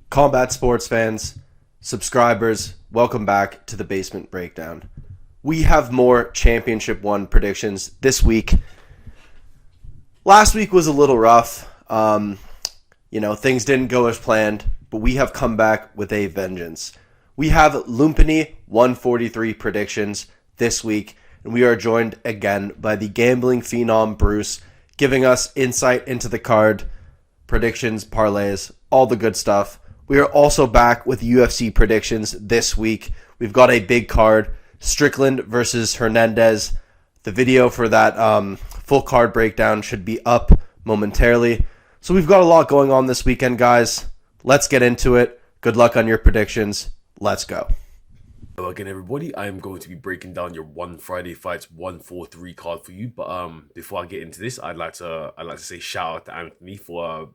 Combat sports fans, subscribers, welcome back to the Basement Breakdown. We have more Championship 1 predictions this week. Last week was a little rough. Things didn't go as planned, but we have come back with a vengeance. We have Lumpinee 143 predictions this week, and we are joined again by the gambling phenom Bruce, giving us insight into the card, predictions, parlays, all the good stuff. We are also back with UFC predictions this week. We've got a big card, Strickland versus Hernandez. The video for that full card breakdown should be up momentarily. So we've got a lot going on this weekend, guys. Let's get into it. Good luck on your predictions. Let's go. Hello again, everybody. I am going to be breaking down your One Friday Fights 143 card for you. But before I get into this, I'd like to say shout out to Anthony for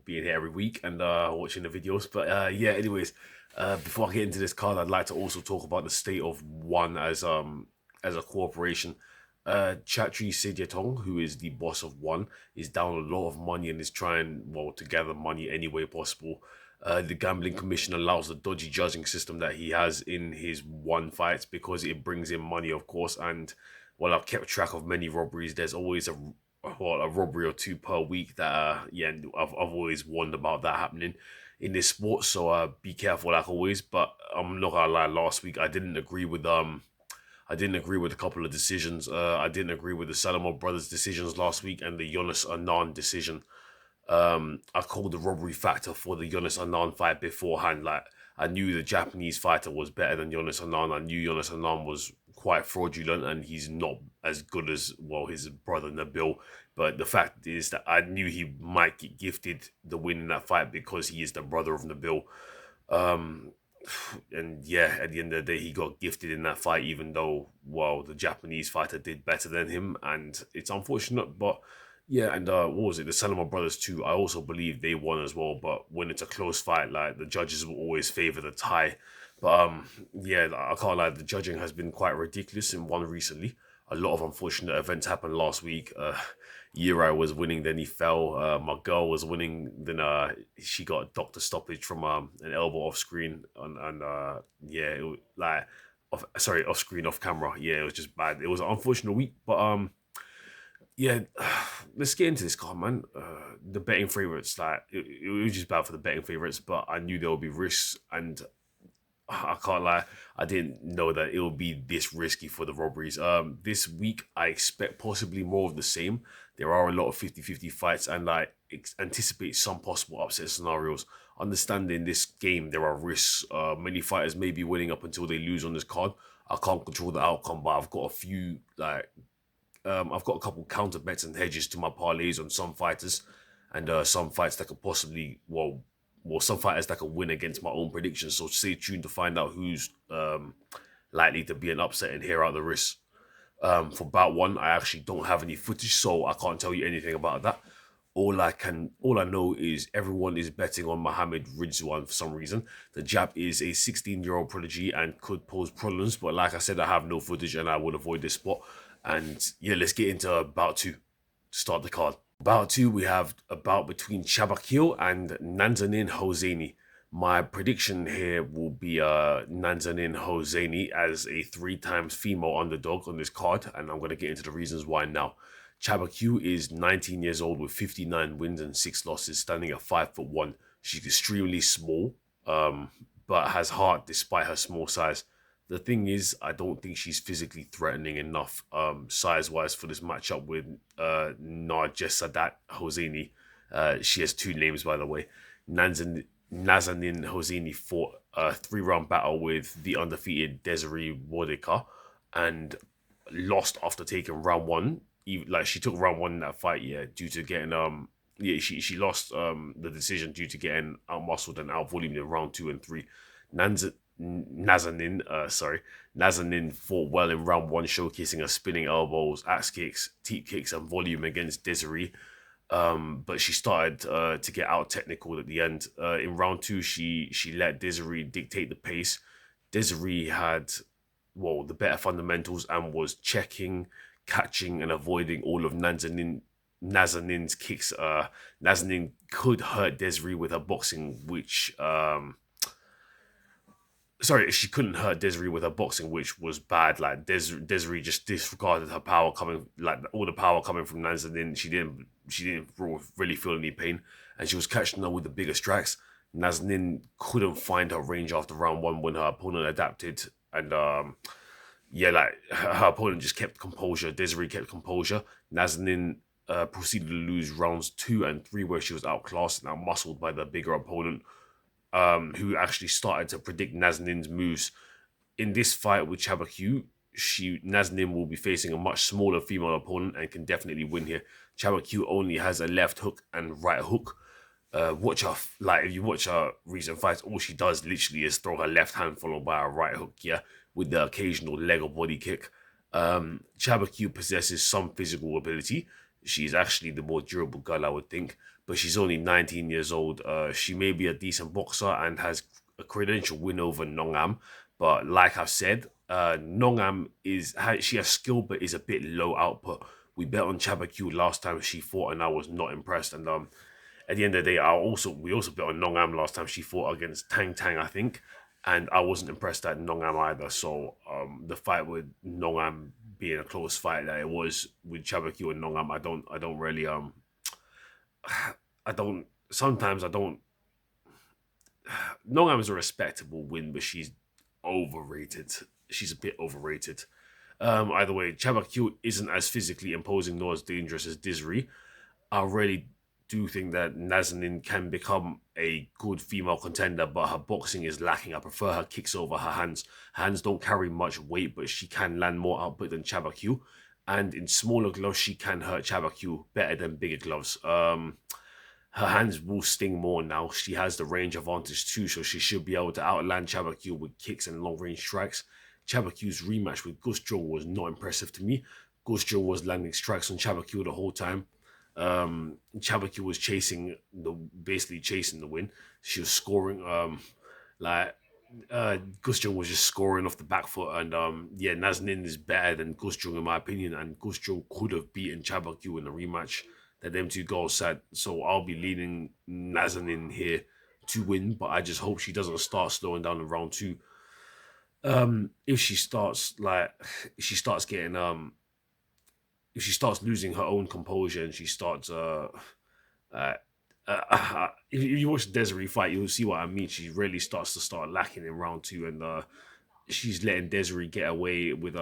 being here every week and watching the videos. But anyways, before I get into this card, I'd like to also talk about the state of One as a corporation. Chatri Sidyatong, who is the boss of One, is down a lot of money and is trying to gather money any way possible. The gambling commission allows the dodgy judging system that he has in his One fights because it brings in money, of course. And while I've kept track of many robberies, there's always a robbery or two per week that I've always warned about that happening in this sport. So be careful, like always. But I'm not gonna lie, last week I didn't agree with a couple of decisions. I didn't agree with the Salomon brothers' decisions last week and the Jonas Anand decision. I called the robbery factor for the Jonas Anand fight beforehand. Like, I knew the Japanese fighter was better than Jonas Anand. I knew Jonas Anand was quite fraudulent and he's not as good as his brother Nabil. But the fact is that I knew he might get gifted the win in that fight because he is the brother of Nabil. And yeah, at the end of the day, he got gifted in that fight, even though the Japanese fighter did better than him, and it's unfortunate, but. Yeah, and what was it? The Salomon brothers too. I also believe they won as well. But when it's a close fight, like, the judges will always favor the tie. But I can't lie. The judging has been quite ridiculous in One recently. A lot of unfortunate events happened last week. Uri was winning, then he fell. My girl was winning, then she got a doctor stoppage from an elbow off screen, it was like off screen, off camera. Yeah, it was just bad. It was an unfortunate week, but yeah, let's get into this card, man. The betting favorites, like, it was just bad for the betting favorites, but I knew there would be risks, and I can't lie, I didn't know that it would be this risky for the robberies. This week, I expect possibly more of the same. There are a lot of 50-50 fights, and I anticipate some possible upset scenarios. Understanding this game, there are risks. Many fighters may be winning up until they lose on this card. I can't control the outcome, but I've got a few, I've got a couple counter bets and hedges to my parlays on some fighters, and some fights that could possibly, some fighters that could win against my own predictions. So stay tuned to find out who's likely to be an upset and hear out the risks. For bout one, I actually don't have any footage, so I can't tell you anything about that. All I know is everyone is betting on Mohammed Ridwan for some reason. The Jap is a 16-year-old prodigy and could pose problems, but like I said, I have no footage and I would avoid this spot. And yeah, let's get into bout two to start the card. Bout two, we have a bout between Shabakil and Nazanin Hosseini. My prediction here will be Nazanin Hosseini as a 3 times female underdog on this card, and I'm going to get into the reasons why now. Chabakil is 19 years old with 59 wins and 6 losses, standing at 5'1". She's extremely small, but has heart despite her small size. The thing is, I don't think she's physically threatening enough size-wise for this matchup with Narjesadat Hosseini. She has 2 names, by the way. Nazanin Hosseini fought a 3-round battle with the undefeated Desiree Wodeka and lost after taking round 1. She took round 1 in that fight, due to getting she lost the decision due to getting outmuscled and outvolumed in round 2 and 3. Nazanin fought well in round 1, showcasing her spinning elbows, axe kicks, teep kicks, and volume against Desiree. But she started to get out technical at the end. In round 2, she let Desiree dictate the pace. Desiree had the better fundamentals and was checking, catching, and avoiding all of Nazanin's Nazanin's kicks. Nazanin could hurt Desiree with her boxing, which she couldn't hurt Desiree with her boxing, which was bad. Like Desiree just disregarded her power coming, like all the power coming from Nazanin. She didn't really feel any pain, and she was catching her with the bigger strikes. Nazanin couldn't find her range after round one when her opponent adapted, and her opponent just kept composure. Desiree kept composure. Nazanin proceeded to lose rounds 2 and 3, where she was outclassed and outmuscled by the bigger opponent, who actually started to predict Nazanin's moves. In this fight with Chabakyu, Nazanin will be facing a much smaller female opponent and can definitely win here. Chabakyu only has a left hook and right hook. If you watch her recent fights, all she does literally is throw her left hand followed by a right hook, with the occasional leg or body kick. Chabakyu possesses some physical ability. She's actually the more durable girl, I would think, but she's only 19 years old. She may be a decent boxer and has a credential win over Nongam, but like I've said, Nongam she has skill but is a bit low output. We bet on Chabakyu last time she fought, and I was not impressed. And at the end of the day, we also bet on Nongam last time she fought against Tang Tang, I think, and I wasn't impressed at Nongam either. So the fight with Nongam being a close fight that it was with Chabakyu and Nongam, I don't really Nongam is a respectable win, but she's overrated. She's a bit overrated. Either way, Chabakyu isn't as physically imposing nor as dangerous as Desiree. I really do think that Nazanin can become a good female contender, but her boxing is lacking. I prefer her kicks over her hands. Her hands don't carry much weight, but she can land more output than Chabakyu. And in smaller gloves, she can hurt Chabakyu better than bigger gloves. Her hands will sting more now. She has the range advantage too, so she should be able to outland Chabakyu with kicks and long-range strikes. Chabakyu's rematch with Gusjong was not impressive to me. Gusjong was landing strikes on Chabakyu the whole time. Chabakyu was basically chasing the win. She was scoring, Gusjong was just scoring off the back foot, and Nazanin is better than Gusjong in my opinion, and Gusjong could have beaten Chabakyu in the rematch that them two girls had. So I'll be leaning Nazanin here to win, but I just hope she doesn't start slowing down in round 2. If she starts losing her own composure and she starts if you watch Desiree fight, you'll see what I mean. She really starts to lacking in round 2, and she's letting Desiree get away with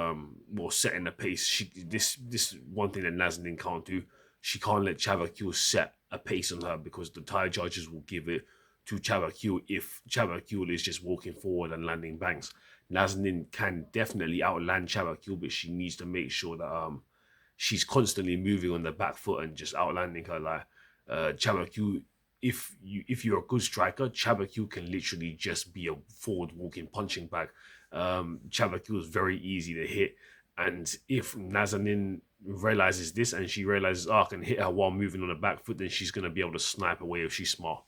setting the pace. This one thing that Nazanin can't do. She can't let Chabakyu set a pace on her, because the Thai judges will give it to Chabakyu if Chabakyu is just walking forward and landing bangs. Nazanin can definitely outland Chabakyu, but she needs to make sure that she's constantly moving on the back foot and just outlanding her. Chabakyu, if you're a good striker, Chabakyu can literally just be a forward walking punching bag. Chabakyu is very easy to hit, and if Nazanin realizes this and she realizes, I can hit her while moving on the back foot, then she's going to be able to snipe away if she's smart.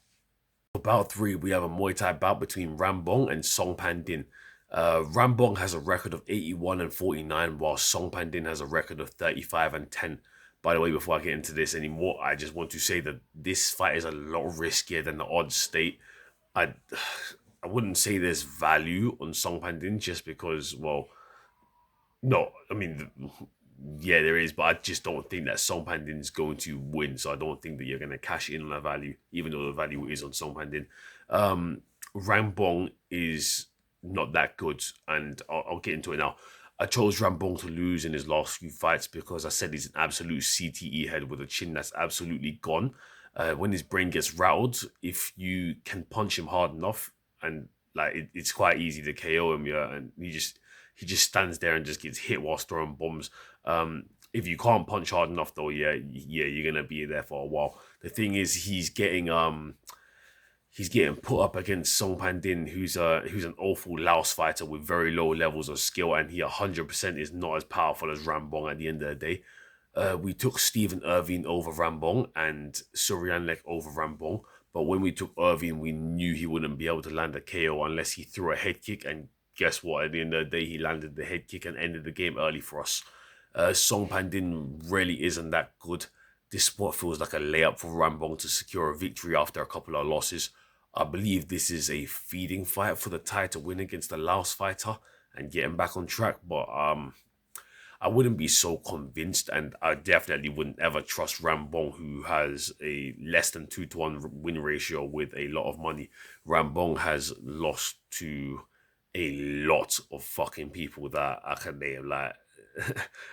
For bout 3, we have a Muay Thai bout between Rambong and Song Pandin. Rambong has a record of 81 and 49, while Song Pandin has a record of 35 and 10. By the way, before I get into this anymore, I just want to say that this fight is a lot riskier than the odds state. I wouldn't say there's value on Song Pandin just because, there is, but I just don't think that Song Pandin is going to win, so I don't think that you're going to cash in on the value, even though the value is on Song Pandin. Rambong is not that good, and I'll get into it now. I chose Rambong to lose in his last few fights because I said he's an absolute CTE head with a chin that's absolutely gone. When his brain gets rattled, if you can punch him hard enough, and it's quite easy to KO him, and he just stands there and just gets hit whilst throwing bombs. If you can't punch hard enough, though, you're gonna be there for a while. The thing is, he's getting put up against Song Pandin, who's an awful Laos fighter with very low levels of skill, and he 100% is not as powerful as Rambong at the end of the day. We took Stephen Irvine over Rambong and Suryanlek over Rambong, but when we took Irvine, we knew he wouldn't be able to land a KO unless he threw a head kick, and guess what? At the end of the day, he landed the head kick and ended the game early for us. Song Pandin really isn't that good. this spot feels like a layup for Rambong to secure a victory after a couple of losses. I believe this is a feeding fight for the Thai to win against the Laos fighter and get him back on track, but I wouldn't be so convinced, and I definitely wouldn't ever trust Rambong, who has a less than 2-1 win ratio with a lot of money. Rambong has lost to a lot of fucking people that I can name, like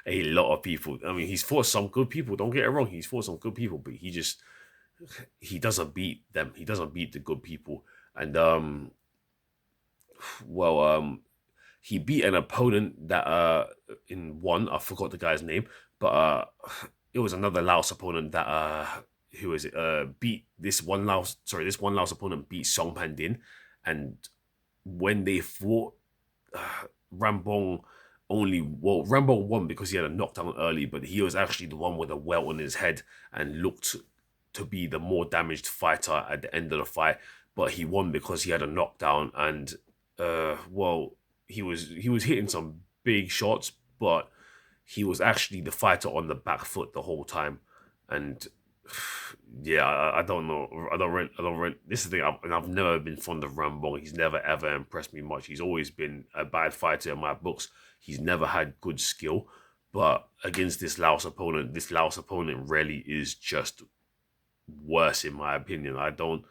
a lot of people. I mean, he's fought some good people. Don't get it wrong, he's fought some good people, but he doesn't beat them. He doesn't beat the good people, and well, he beat an opponent that in one, I forgot the guy's name, but it was another Laos opponent that who is it beat this one Laos opponent beat Song Pandin, and when they fought, Rambong Rambong won because he had a knockdown early, but he was actually the one with a welt on his head and looked to be the more damaged fighter at the end of the fight, but he won because he had a knockdown, and he was hitting some big shots, but he was actually the fighter on the back foot the whole time. And yeah, I don't know. I don't rent. This is the thing. I've never been fond of Rambong. He's never ever impressed me much. He's always been a bad fighter in my books. He's never had good skill. But against this Laos opponent really is just worse in my opinion. I don't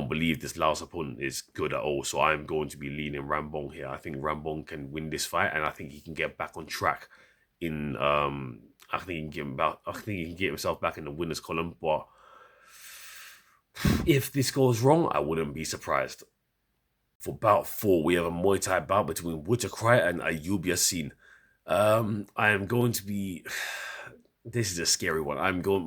believe this Laos opponent is good at all. So I'm going to be leaning Rambong here. I think Rambong can win this fight, and I think he can get back on track in I think he can get himself back in the winners column. But if this goes wrong, I wouldn't be surprised. For bout 4, we have a Muay Thai bout between Wuchakrai and Ayoub Yassine. I am going to be. This is a scary one.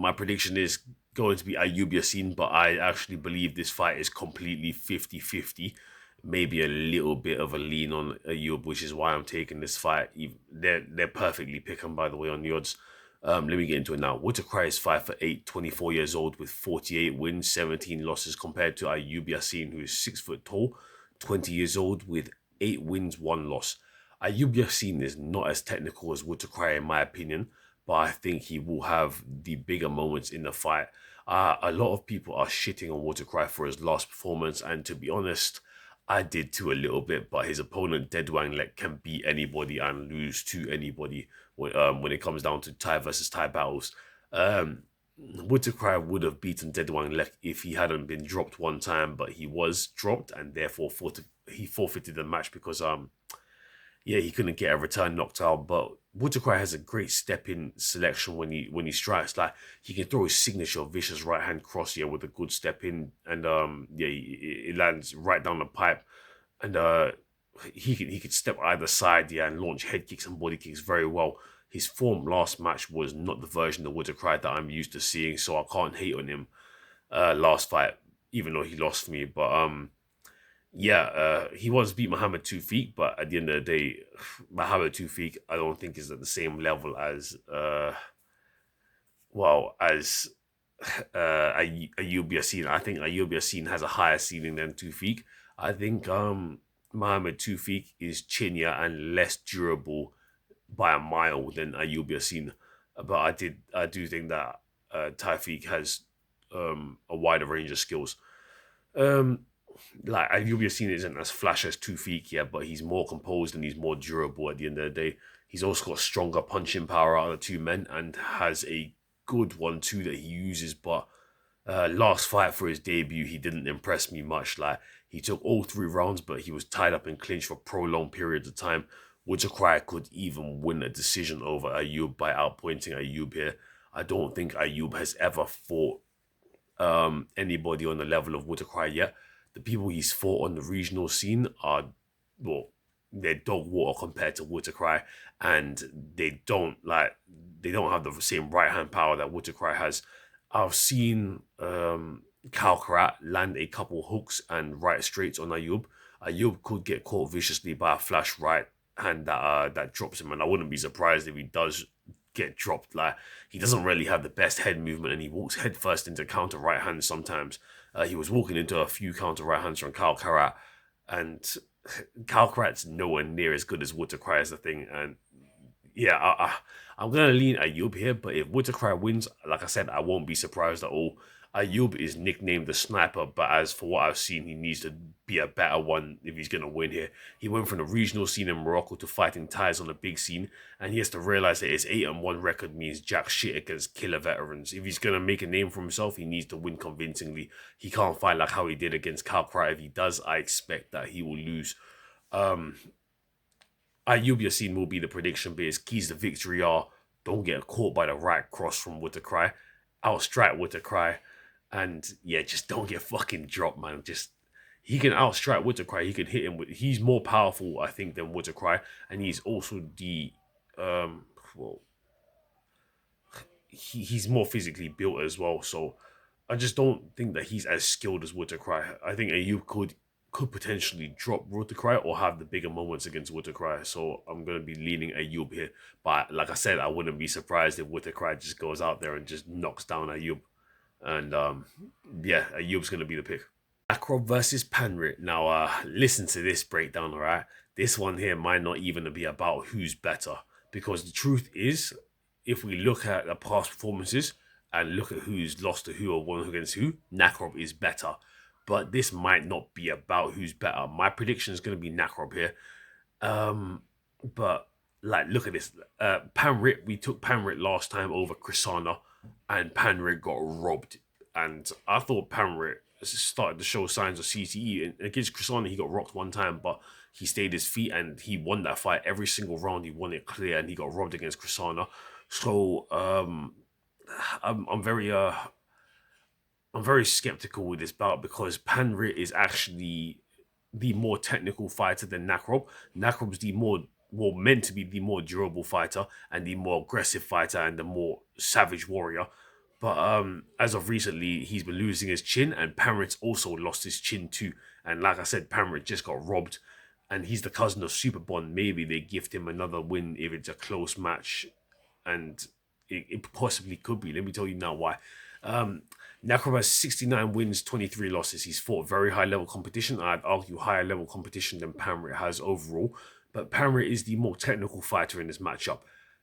My prediction is going to be Ayoub Yassine, but I actually believe this fight is completely 50-50. Maybe a little bit of a lean on Ayoub, which is why I'm taking this fight. They're perfectly picking, by the way, on the odds. Let me get into it now. Wuchakrai is 5'8", 24 years old with 48 wins, 17 losses, compared to Ayoub Yassine, who is 6 foot tall, 20 years old with 8 wins, 1 loss. Ayoub Yassine is not as technical as Wuchakrai in my opinion, but I think he will have the bigger moments in the fight. A lot of people are shitting on Wuchakrai for his last performance, and to be honest, I did too a little bit, but his opponent, Dedwang Lek, can beat anybody and lose to anybody when it comes down to Thai versus Thai battles. Wuchakrai would have beaten Dedwang Lek if he hadn't been dropped one time, but he was dropped, and therefore he forfeited the match because he couldn't get a return knockdown. But Wuchakrai has a great step-in selection when he strikes. Like, he can throw his signature vicious right-hand cross here with a good step-in, and it lands right down the pipe. And he could step either side, and launch head kicks and body kicks very well. His form last match was not the version of Wuchakrai that I'm used to seeing, so I can't hate on him last fight, even though he lost for me. But he was beat Muhammad 2 feet, but at the end of the day, Muhammad 2 feet I don't think is at the same level as Ayoub Yassine. I think Ayoub Yassine has a higher ceiling than 2 feet. I think Muhammad 2 feet is chinier and less durable by a mile than Ayoub Yassine. But I do think that Taifik has a wider range of skills. Like, Ayoub Yassine isn't as flash as 2 feet yet, but he's more composed and he's more durable at the end of the day. He's also got stronger punching power out of the two men and has a good one too that he uses. But last fight for his debut, he didn't impress me much. Like, he took all 3 rounds, but he was tied up in clinch for prolonged periods of time. Wuchakrai could even win a decision over Ayoub by outpointing Ayoub here. I don't think Ayoub has ever fought anybody on the level of Wuchakrai yet. The people he's fought on the regional scene are, they're dog water compared to Wuchakrai, and they don't have the same right hand power that Wuchakrai has. I've seen Kalkarat land a couple hooks and right straights on Ayoub. Ayoub could get caught viciously by a flash right hand that drops him, and I wouldn't be surprised if he does get dropped. Like, he doesn't really have the best head movement, and he walks head first into counter right hands sometimes. He was walking into a few counter right hands from Kalkarat, and Kalkarat's nowhere near as good as Wuchakrai is the thing, and yeah, I'm gonna lean Ayoub here, but if Whitaker wins, like I said, I won't be surprised at all. Ayoub is nicknamed the sniper, but as for what I've seen, he needs to be a better one if he's gonna win here. He went from the regional scene in Morocco to fighting Thais on the big scene, and he has to realize that his 8-1 record means jack shit against killer veterans. If he's gonna make a name for himself, he needs to win convincingly. He can't fight like how he did against Kalkra. If he does, I expect that he will lose. Um, Ayoub Yassine will be the prediction, but his keys to victory are: don't get caught by the right cross from Whitaker, outstrike Whitaker, and yeah, just don't get fucking dropped, man. Just he can outstrike Whitaker, he can hit him with. He's more powerful, I think, than Whitaker, and he's also the well, he's more physically built as well. So I just don't think that he's as skilled as Whitaker. I think Ayoub could potentially drop Whitaker or have the bigger moments against Whitaker. So I'm going to be leaning Ayoub here. But like I said, I wouldn't be surprised if Whitaker just goes out there and just knocks down Ayoub. And yeah, Ayoub's going to be the pick. Nakrob versus Panrit. Now, listen to this breakdown, all right? This one here might not even be about who's better. Because the truth is, if we look at the past performances and look at who's lost to who or won against who, Nakrob is better. But this might not be about who's better. My prediction is going to be Nakrob here. But like, look at this. Panrit, we took Panrit last time over Krisana, and Panrit got robbed. And I thought Panrit started to show signs of CTE. And against Krisana, he got rocked one time, but he stayed his feet and he won that fight every single round. He won it clear, and he got robbed against Krisana. So I'm very skeptical with this bout because Panrit is actually the more technical fighter than Nakrob. Nakrob's the more meant to be the more durable fighter and the more aggressive fighter and the more savage warrior. But as of recently, he's been losing his chin, and Panrit's also lost his chin too. And like I said, Panrit just got robbed, and he's the cousin of Superbond. Maybe they gift him another win if it's a close match, and it possibly could be. Let me tell you now why. Nakrob has 69 wins, 23 losses. He's fought very high level competition. I'd argue higher level competition than Panrit has overall. But Panrit is the more technical fighter in this matchup.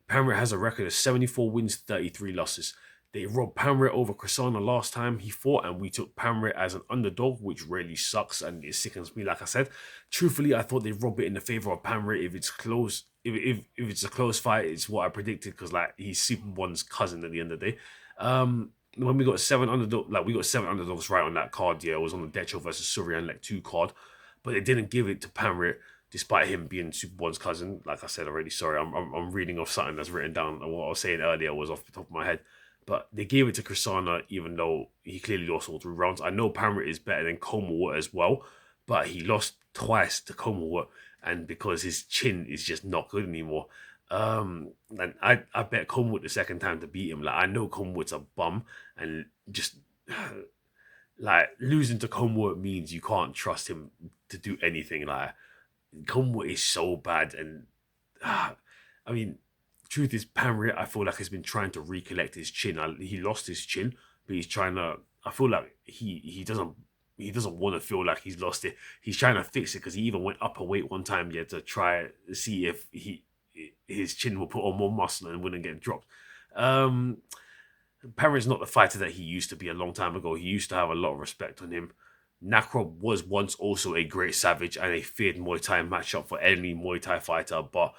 Panrit has a record of 74 wins, 33 losses. They robbed Panrit over Krisana last time he fought, and we took Panrit as an underdog, which really sucks and it sickens me. Like I said, truthfully, I thought they'd rob it in the favor of Panrit if it's close. If it's a close fight, it's what I predicted because like he's Superbone's cousin at the end of the day. When we got seven underdogs right on that card. Yeah, it was on the Decho versus Surian Leg 2 card, but they didn't give it to Panrit despite him being Superbone's cousin. Like I said already, sorry, I'm reading off something that's written down, and what I was saying earlier was off the top of my head. But they gave it to Krisana even though he clearly lost all 3 rounds. I know Panrit is better than Komawat as well, but he lost twice to Komawat, and because his chin is just not good anymore. And I bet Komawat the second time to beat him. Like I know Komawat's a bum, and just like losing to Komawat means you can't trust him to do anything. Like Komawat is so bad, and I mean, truth is, Panrit, I feel like has been trying to recollect his chin. He lost his chin, but he's trying to. I feel like he doesn't want to feel like he's lost it. He's trying to fix it because he even went up a weight one time to try to see if his chin will put on more muscle and wouldn't get dropped. Panrit's not the fighter that he used to be a long time ago. He used to have a lot of respect on him. Nakrob was once also a great savage and a feared Muay Thai matchup for any Muay Thai fighter, but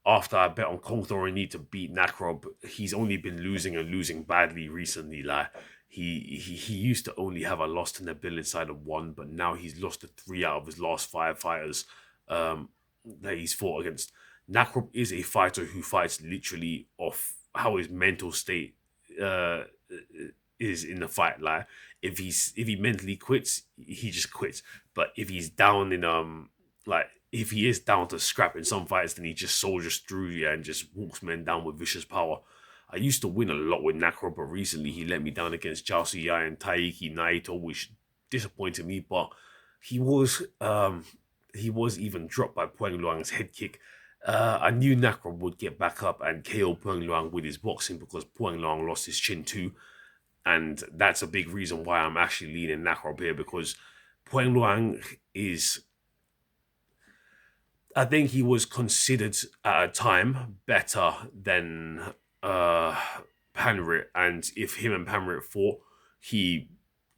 after I bet on Kongthorani to beat Nakrob, he's only been losing and losing badly recently. Like he used to only have a loss to Nabil inside of 1, but now he's lost to 3 out of his last 5 fighters that he's fought against. Nakrob is a fighter who fights literally off how his mental state is in the fight. Like if he mentally quits, he just quits. But if he's down in if he is down to scrap in some fights, then he just soldiers through and just walks men down with vicious power. I used to win a lot with Nakrob, but recently he let me down against Jiao Yai and Taiki Naito, which disappointed me. But he was even dropped by Pueng Luang's head kick. I knew Nakrob would get back up and KO Pueng Luang with his boxing because Pueng Luang lost his chin too. And that's a big reason why I'm actually leaning Nakrob here, because Pueng Luang is... I think he was considered at a time better than Panrit, and if him and Panrit fought, he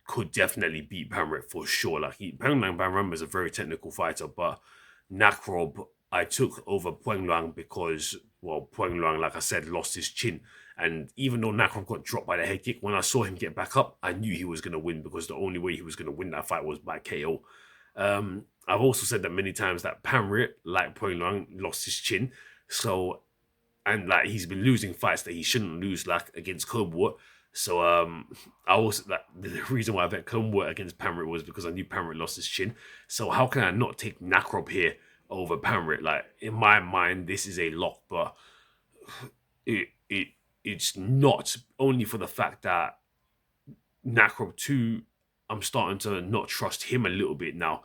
could definitely beat Panrit for sure. Like Penglang Banram is a very technical fighter, but Nakrob I took over Puengluang because, well, Puengluang, like I said, lost his chin. And even though Nakrob got dropped by the head kick, when I saw him get back up, I knew he was going to win because the only way he was going to win that fight was by KO. I've also said that many times that Panrit, like Puengluang, lost his chin. So, and like he's been losing fights that he shouldn't lose, like against Cobra. So I also that the reason why I bet Cobra against Panrit was because I knew Panrit lost his chin. So how can I not take Nakrob here over Panrit? Like in my mind, this is a lock, but it's not only for the fact that Nakrob 2, I'm starting to not trust him a little bit now.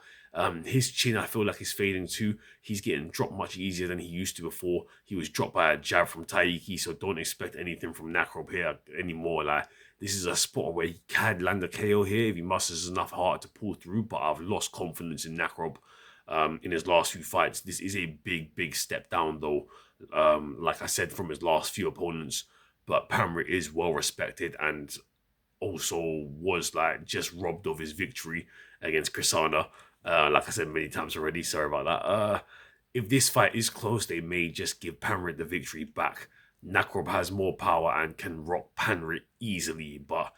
His chin, I feel like, is fading too. He's getting dropped much easier than he used to before. He was dropped by a jab from Taiki, so don't expect anything from Nakrob here anymore. Like, this is a spot where he can land a KO here if he musters enough heart to pull through, but I've lost confidence in Nakrob in his last few fights. This is a big, big step down, though, like I said, from his last few opponents. But Panrit is well respected and also was like just robbed of his victory against Krisana. Like I said many times already, sorry about that. If this fight is close, they may just give Panrit the victory back. Nakrob has more power and can rock Panrit easily, but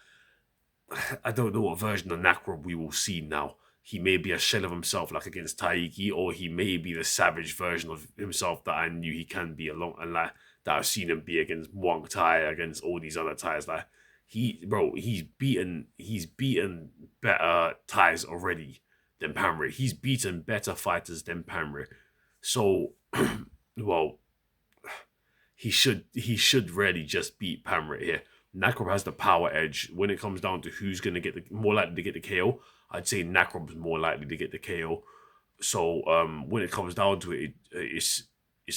I don't know what version of Nakrob we will see now. He may be a shell of himself, like against Taiki, or he may be the savage version of himself that I knew he can be along, and like that I've seen him be against Muang Thai, against all these other Thais. Like he's beaten better Thais already than Panrit. He's beaten better fighters than Panrit. So, well, he should really just beat Panrit here. Nakrob has the power edge when it comes down to who's going to get the more likely to get the KO. I'd say Nakrob's more likely to get the KO. So when it comes down to it, it's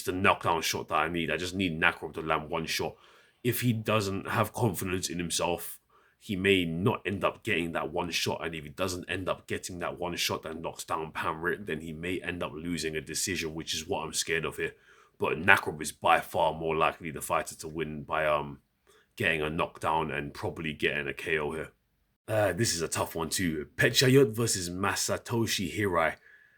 the knockdown shot that I need. I just need Nakrob to land one shot. If he doesn't have confidence in himself, he may not end up getting that one shot. And if he doesn't end up getting that one shot that knocks down Panrit, then he may end up losing a decision, which is what I'm scared of here. But Nakrob is by far more likely the fighter to win by getting a knockdown and probably getting a KO here. This is a tough one too. Petchayot versus Masatoshi Hirai.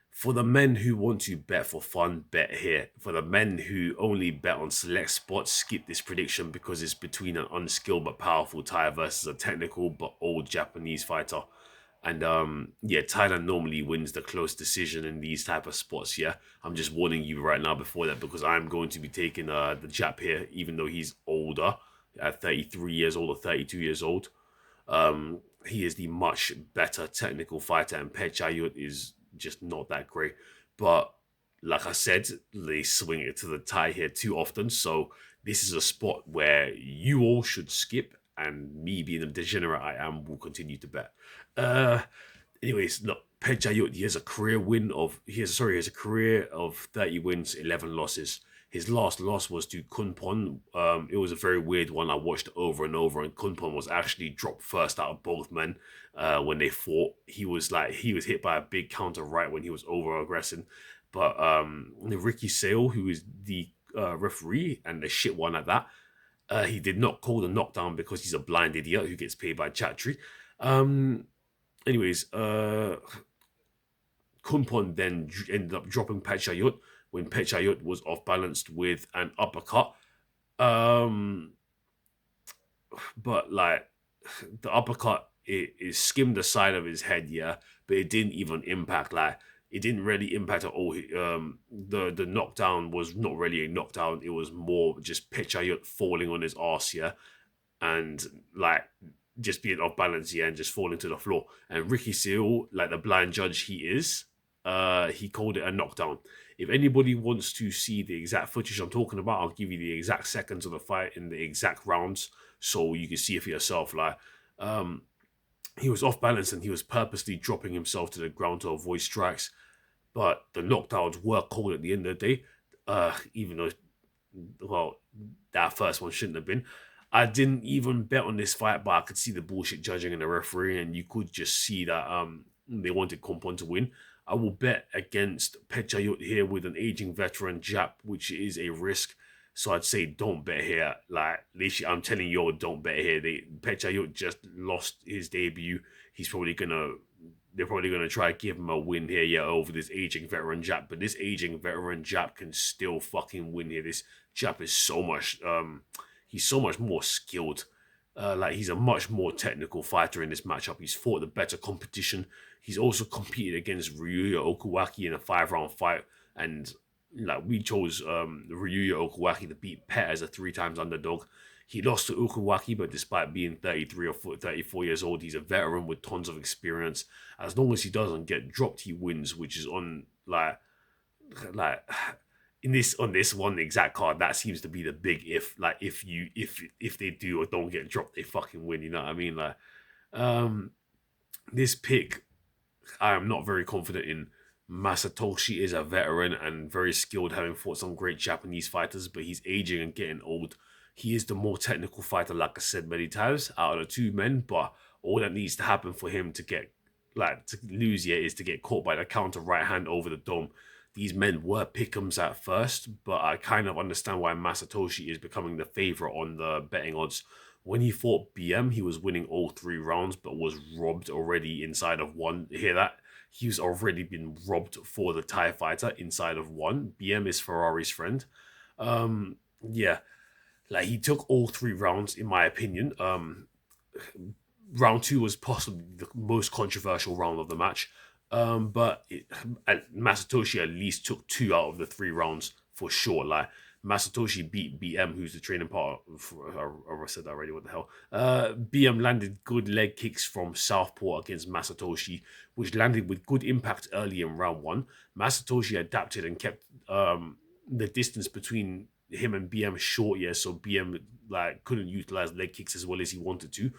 For the men who want to bet for fun, bet here. For the men who only bet on select spots, skip this prediction because it's between an unskilled but powerful Thai versus a technical but old Japanese fighter. And yeah, Thailand normally wins the close decision in these type of spots. Yeah, I'm just warning you right now before that because I'm going to be taking the Jap here, even though he's older, at 33 years old or 32 years old. He is the much better technical fighter, and Petchayut is just not that great. But like I said, they swing it to the Thai here too often. So this is a spot where you all should skip, and me being the degenerate I am, will continue to bet. Uh, anyways, look, Petchayut, he has a career of 30 wins, 11 losses. His last loss was to Kunpon. It was a very weird one. I watched over and over, and Kunpon was actually dropped first out of both men when they fought. He was hit by a big counter right when he was over aggressing. But Ricky Sale, who is the referee and the shit one at that, he did not call the knockdown because he's a blind idiot who gets paid by Chatri. Anyways, Kunpon then ended up dropping Petchayut when Petchayut was off balanced with an uppercut. But like the uppercut, it skimmed the side of his head, yeah, but it didn't even impact. Like it didn't really impact at all. The knockdown was not really a knockdown. It was more just Petchayut falling on his ass, yeah, and like just being off balance, yeah, and just falling to the floor. And Ricky Seal, like the blind judge he is, he called it a knockdown. If anybody wants to see the exact footage I'm talking about, I'll give you the exact seconds of the fight in the exact rounds so you can see it for yourself. Like, he was off balance and he was purposely dropping himself to the ground to avoid strikes. But the knockdowns were called at the end of the day, even though, well, that first one shouldn't have been. I didn't even bet on this fight, but I could see the bullshit judging and the referee, and you could just see that they wanted Kompon to win. I will bet against Pechayut here with an aging veteran Jap, which is a risk. So I'd say don't bet here. Like, literally, I'm telling you, don't bet here. Pechayut just lost his debut. They're probably gonna try to give him a win here, yeah, over this aging veteran Jap. But this aging veteran Jap can still fucking win here. This Jap is he's so much more skilled. He's a much more technical fighter in this matchup. He's fought the better competition. He's also competed against Ryuya Okuwaki in a 5-round fight, and we chose Ryuya Okuwaki to beat Pet as a 3-times underdog. He lost to Okuwaki, but despite being 33 or 34 years old, he's a veteran with tons of experience. As long as he doesn't get dropped, he wins, which is on on this one exact card, that seems to be the big if. Like, if they do or don't get dropped, they fucking win. You know what I mean? This pick, I am not very confident in. Masatoshi is a veteran and very skilled, having fought some great Japanese fighters, but he's aging and getting old. He is the more technical fighter, like I said many times, out of the two men, but all that needs to happen for him to lose here is to get caught by the counter right hand over the dome. These men were pick'ems at first, but I kind of understand why Masatoshi is becoming the favorite on the betting odds. When he fought BM, he was winning all 3 rounds, but was robbed already inside of 1. Hear that? He's already been robbed for the Thai fighter inside of 1. BM is Ferrari's friend. He took all 3 rounds, in my opinion. Round 2 was possibly the most controversial round of the match. Masatoshi at least took 2 out of the 3 rounds for sure. Like, Masatoshi beat BM, who's the training partner. I said that already, what the hell? BM landed good leg kicks from southpaw against Masatoshi, which landed with good impact early in round 1. Masatoshi adapted and kept the distance between him and BM short, so BM couldn't utilize leg kicks as well as he wanted to.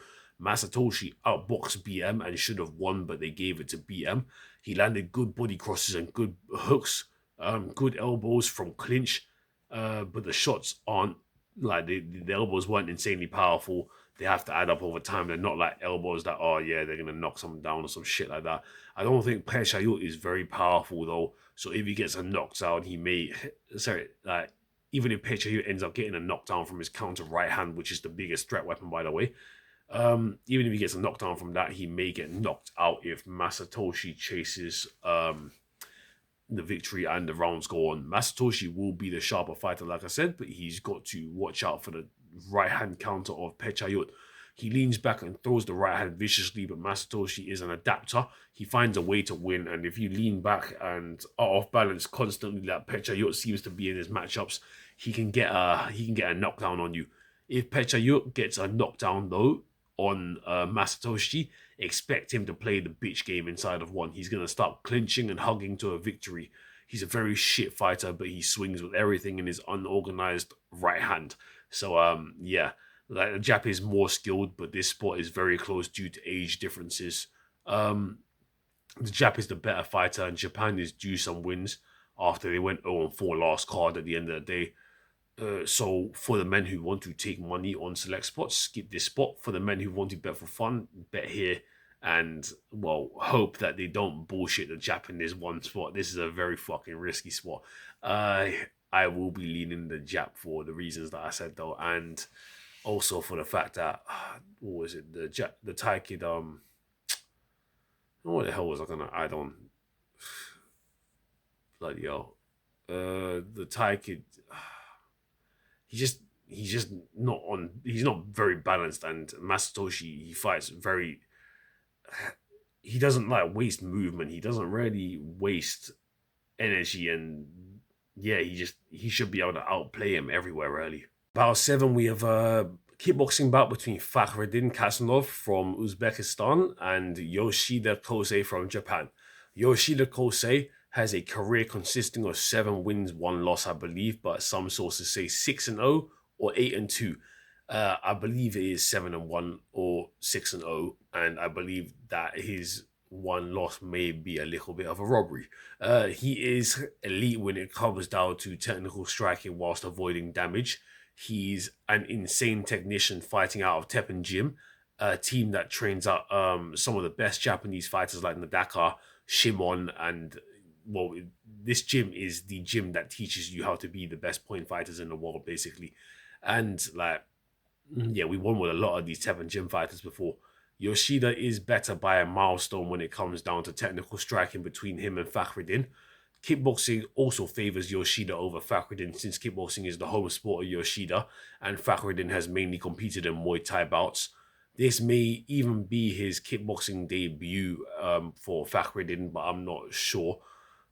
Masatoshi outboxed BM and should have won, but they gave it to BM. He landed good body crosses and good hooks, good elbows from clinch, but the shots aren't the elbows weren't insanely powerful. They have to add up over time. They're not like elbows that they're gonna knock someone down or some shit like that. I don't think Pechayut is very powerful though. So if he gets a knockdown, even if Pechayut ends up getting a knockdown from his counter right hand, which is the biggest threat weapon, by the way, even if he gets a knockdown from that, he may get knocked out if Masatoshi chases the victory and the rounds go on. Masatoshi will be the sharper fighter, like I said, but he's got to watch out for the right hand counter of Pechayut. He leans back and throws the right hand viciously, but Masatoshi is an adapter. He finds a way to win, and if you lean back and are off balance constantly, like Pechayut seems to be in his matchups, he can get a knockdown on you. If Pechayut gets a knockdown though on Masatoshi, expect him to play the bitch game inside of 1. He's gonna start clinching and hugging to a victory. He's a very shit fighter, but he swings with everything in his unorganized right hand. So the Jap is more skilled, but this sport is very close due to age differences. The Jap is the better fighter, and Japan is due some wins after they went 0-4 last card at the end of the day. So for the men who want to take money on select spots, skip this spot. For the men who want to bet for fun, bet here. And, hope that they don't bullshit the Jap in this one spot. This is a very fucking risky spot. I will be leaning the Jap for the reasons that I said, though. And also for the fact that, what was it? The Thai kid, what the hell was I going to add on? Bloody hell. The Thai kid... He's just not on. He's not very balanced, and Masatoshi, he fights very. He doesn't waste movement. He doesn't really waste energy, and he should be able to outplay him everywhere. Really. Bout 7, we have a kickboxing bout between Fakhreddin Kasanov from Uzbekistan and Yoshida Kosei from Japan. Yoshida Kosei has a career consisting of 7 wins, 1 loss, I believe, but some sources say 6-0 or 8-2. I believe it is 7-1 or 6-0, and I believe that his 1 loss may be a little bit of a robbery. He is elite when it comes down to technical striking whilst avoiding damage. He's an insane technician fighting out of Teppan Gym, a team that trains out some of the best Japanese fighters like Nadaka, Shimon, and well, this gym is the gym that teaches you how to be the best point fighters in the world, basically. And like, yeah, we won with a lot of these Tevin gym fighters before. Yoshida is better by a milestone when it comes down to technical striking between him and Fakhreddin. Kickboxing also favors Yoshida over Fakhreddin since kickboxing is the home sport of Yoshida and Fakhreddin has mainly competed in Muay Thai bouts. This may even be his kickboxing debut for Fakhreddin, but I'm not sure.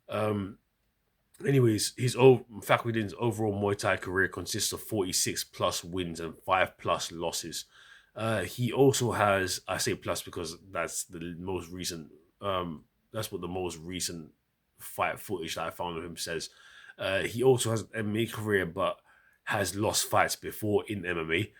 Um, Anyways, Fakhreddin's overall Muay Thai career consists of 46 plus wins and 5 plus losses. He also has, I say plus because that's the most recent, that's what the most recent fight footage that I found of him says. He also has an MMA career, but has lost fights before in MMA.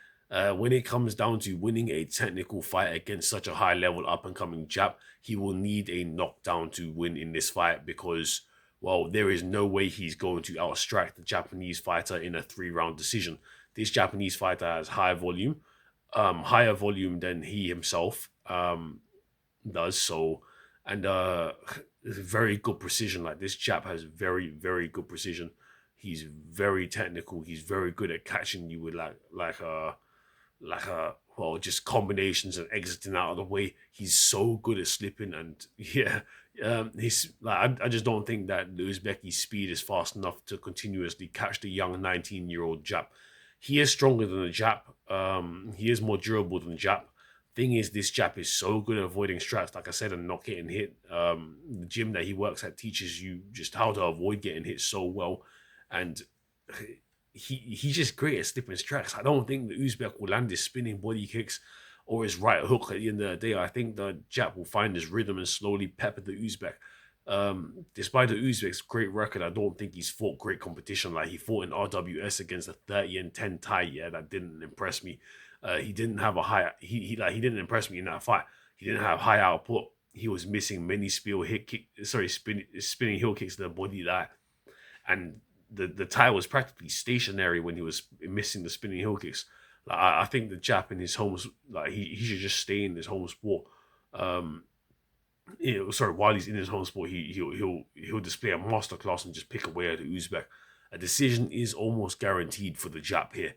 When it comes down to winning a technical fight against such a high level up and coming Jap, he will need a knockdown to win in this fight because, well, there is no way he's going to outstrike the Japanese fighter in a 3-round decision. This Japanese fighter has higher volume than he himself does. So, and very good precision. Like this Jap has very, very good precision. He's very technical. He's very good at catching you with just combinations and exiting out of the way. He's so good at slipping, and yeah, he's like I just don't think that Uzbeki's speed is fast enough to continuously catch the young 19-year-old Jap. He is stronger than the Jap. He is more durable than the Jap. Thing is, this Jap is so good at avoiding strikes, like I said, and not getting hit. The gym that he works at teaches you just how to avoid getting hit so well, and he's just great at slipping strikes. I don't think the Uzbek will land his spinning body kicks or his right hook at the end of the day. I think the Jap will find his rhythm and slowly pepper the Uzbek. Despite the Uzbek's great record, I don't think he's fought great competition. Like he fought in RWS against a 30-10 Thai. Yeah, that didn't impress me. He didn't have a high. He didn't impress me in that fight. He didn't have high output. He was missing many spinning heel kicks to the body that, and the Thai was practically stationary when he was missing the spinning heel kicks. Like, I think the Jap in his home, like he should just stay in his home sport. While he's in his home sport, he'll display a masterclass and just pick away at the Uzbek. A decision is almost guaranteed for the Jap here.